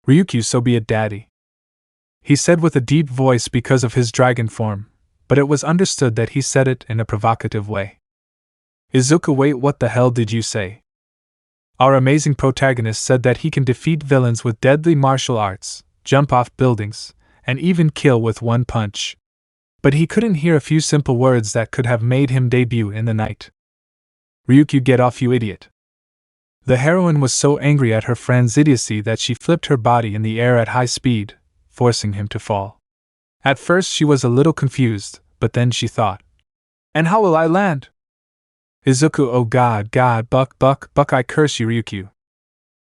Ryukyu, so be it, daddy, he said with a deep voice because of his dragon form, but it was understood that he said it in a provocative way. Izuku, wait, what the hell did you say? Our amazing protagonist said that he can defeat villains with deadly martial arts, jump off buildings, and even kill with one punch. But he couldn't hear a few simple words that could have made him debut in the night. Ryukyu, get off, you idiot. The heroine was so angry at her friend's idiocy that she flipped her body in the air at high speed, forcing him to fall. At first she was a little confused, but then she thought, and how will I land? Izuku, oh God, buck, I curse you, Ryukyu.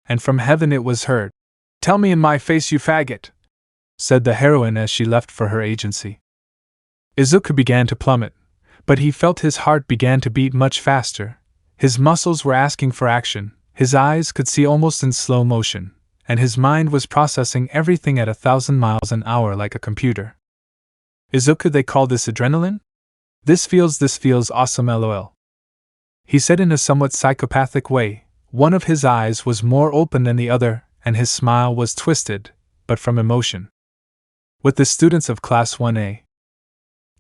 And from heaven it was heard, tell me in my face, you faggot, said the heroine as she left for her agency. Izuku began to plummet, But he felt his heart began to beat much faster. His muscles were asking for action, his eyes could see almost in slow motion, and his mind was processing everything at 1,000 miles an hour like a computer. Izuku, they call this adrenaline? This feels awesome, lol. He said in a somewhat psychopathic way. One of his eyes was more open than the other, and his smile was twisted, but from emotion. With the students of Class 1A.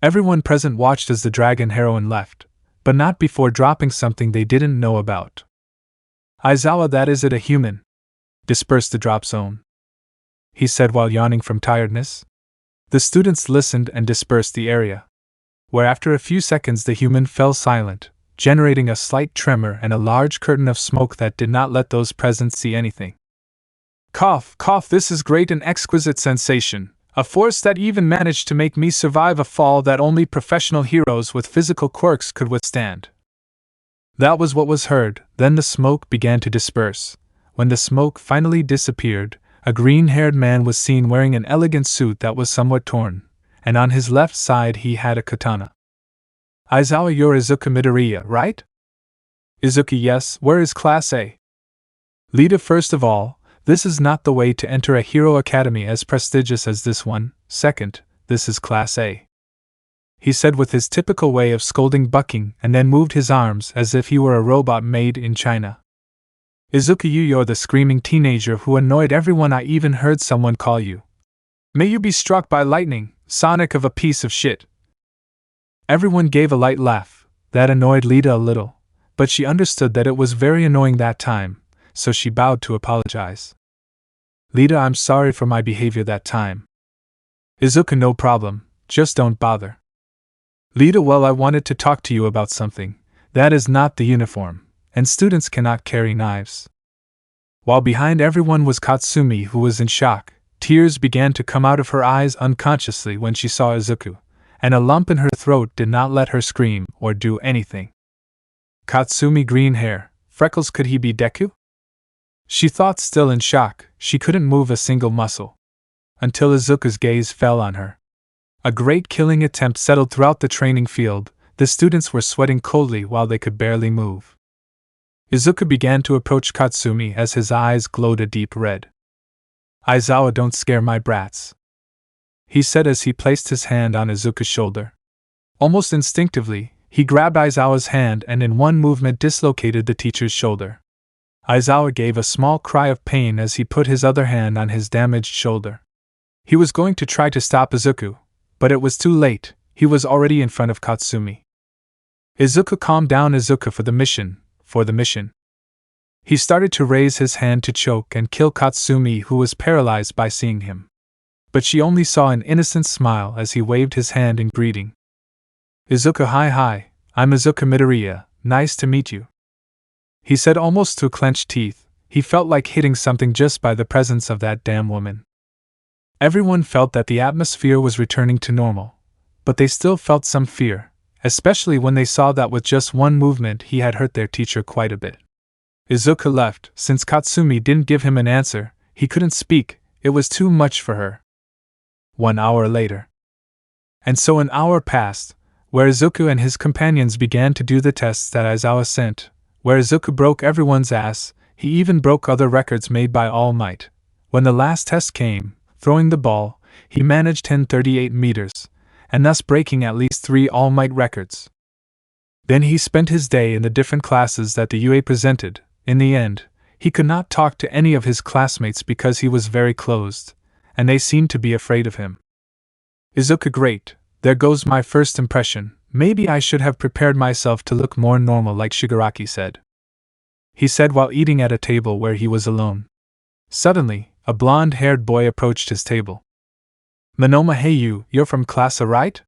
Everyone present watched as the dragon heroine left, but not before dropping something they didn't know about. Aizawa, that is it a human? Disperse the drop zone, he said while yawning from tiredness. The students listened and dispersed the area, where after a few seconds the human fell silent, generating a slight tremor and a large curtain of smoke that did not let those present see anything. Cough, cough, this is great and exquisite sensation, a force that even managed to make me survive a fall that only professional heroes with physical quirks could withstand. That was what was heard. Then the smoke began to disperse. When the smoke finally disappeared, a green-haired man was seen wearing an elegant suit that was somewhat torn, and on his left side he had a katana. Aizawa, you're Izuku Midoriya, right? Izuku, yes. Where is Class A? Lita, first of all, this is not the way to enter a hero academy as prestigious as this one. Second, this is Class A, he said with his typical way of scolding bucking, and then moved his arms as if he were a robot made in China. Izuku, you're the screaming teenager who annoyed everyone. I even heard someone call you. May you be struck by lightning, Sonic of a piece of shit. Everyone gave a light laugh. That annoyed Lita a little, but she understood that it was very annoying that time, so she bowed to apologize. Lita, I'm sorry for my behavior that time. Izuku, no problem, just don't bother. Lita, well, I wanted to talk to you about something. That is not the uniform, and students cannot carry knives. While behind everyone was Katsumi, who was in shock. Tears began to come out of her eyes unconsciously when she saw Izuku, and a lump in her throat did not let her scream or do anything. Katsumi, green hair, freckles, could he be Deku? She thought, still in shock. She couldn't move a single muscle. Until Izuku's gaze fell on her. A great killing attempt settled throughout the training field. The students were sweating coldly while they could barely move. Izuku began to approach Katsumi as his eyes glowed a deep red. Aizawa, don't scare my brats, he said as he placed his hand on Izuku's shoulder. Almost instinctively, he grabbed Aizawa's hand and in one movement dislocated the teacher's shoulder. Aizawa gave a small cry of pain as he put his other hand on his damaged shoulder. He was going to try to stop Izuku, but it was too late. He was already in front of Katsumi. Izuku, calm down, Izuku, for the mission. He started to raise his hand to choke and kill Katsumi, who was paralyzed by seeing him. But she only saw an innocent smile as he waved his hand in greeting. Izuku, hi, I'm Izuku Midoriya, nice to meet you, he said almost through clenched teeth. He felt like hitting something just by the presence of that damn woman. Everyone felt that the atmosphere was returning to normal, but they still felt some fear, especially when they saw that with just one movement he had hurt their teacher quite a bit. Izuku left. Since Katsumi didn't give him an answer, he couldn't speak. It was too much for her. 1 hour later. And so an hour passed, where Izuku and his companions began to do the tests that Aizawa sent, where Izuku broke everyone's ass. He even broke other records made by All Might. When the last test came, throwing the ball, he managed 1038 meters, and thus breaking at least 3 All Might records. Then he spent his day in the different classes that the UA presented. In the end, he could not talk to any of his classmates because he was very closed, and they seemed to be afraid of him. Izuku, great, there goes my first impression. Maybe I should have prepared myself to look more normal, like Shigaraki said, he said while eating at a table where he was alone. Suddenly, a blonde-haired boy approached his table. Monoma, hey you're from Class A, right?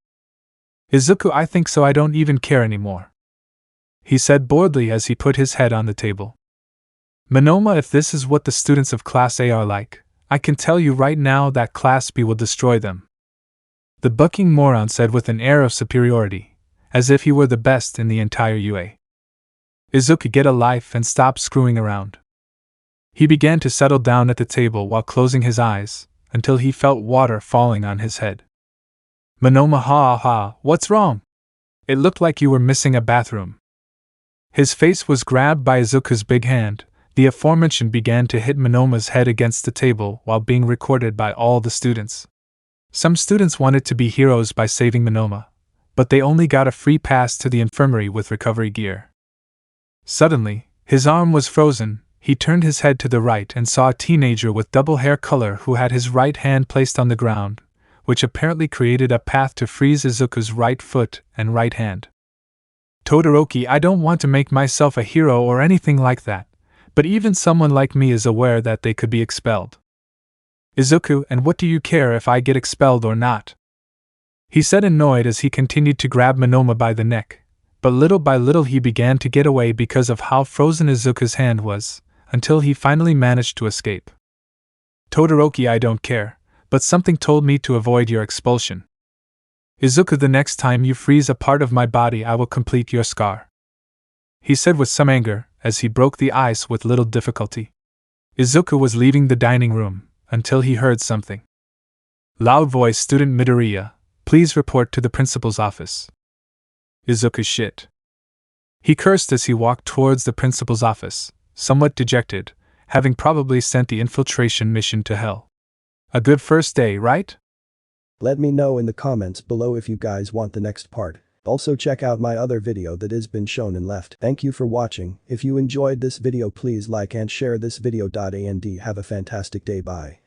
Izuku, I think so, I don't even care anymore, he said boredly as he put his head on the table. Monoma, if this is what the students of Class A are like, I can tell you right now that Class B will destroy them, the bucking moron said with an air of superiority, as if he were the best in the entire UA. Izuku, get a life and stop screwing around. He began to settle down at the table while closing his eyes, until he felt water falling on his head. Monoma, ha, what's wrong? It looked like you were missing a bathroom. His face was grabbed by Izuku's big hand. The aforementioned began to hit Monoma's head against the table while being recorded by all the students. Some students wanted to be heroes by saving Monoma, but they only got a free pass to the infirmary with recovery gear. Suddenly, his arm was frozen. He turned his head to the right and saw a teenager with double hair color who had his right hand placed on the ground, which apparently created a path to freeze Izuku's right foot and right hand. Todoroki, I don't want to make myself a hero or anything like that, but even someone like me is aware that they could be expelled. Izuku, and what do you care if I get expelled or not? He said, annoyed as he continued to grab Monoma by the neck, but little by little he began to get away because of how frozen Izuku's hand was, until he finally managed to escape. Todoroki, I don't care, but something told me to avoid your expulsion. Izuku, the next time you freeze a part of my body I will complete your scar, he said with some anger, as he broke the ice with little difficulty. Izuku was leaving the dining room, until he heard something. Loud voice, Student Midoriya, please report to the principal's office. Izuku, shit. He cursed as he walked towards the principal's office, somewhat dejected, having probably sent the infiltration mission to hell. A good first day, right? Let me know in the comments below if you guys want the next part. Also check out my other video that has been shown and left. Thank you for watching. If you enjoyed this video please like and share this video. And have a fantastic day. Bye.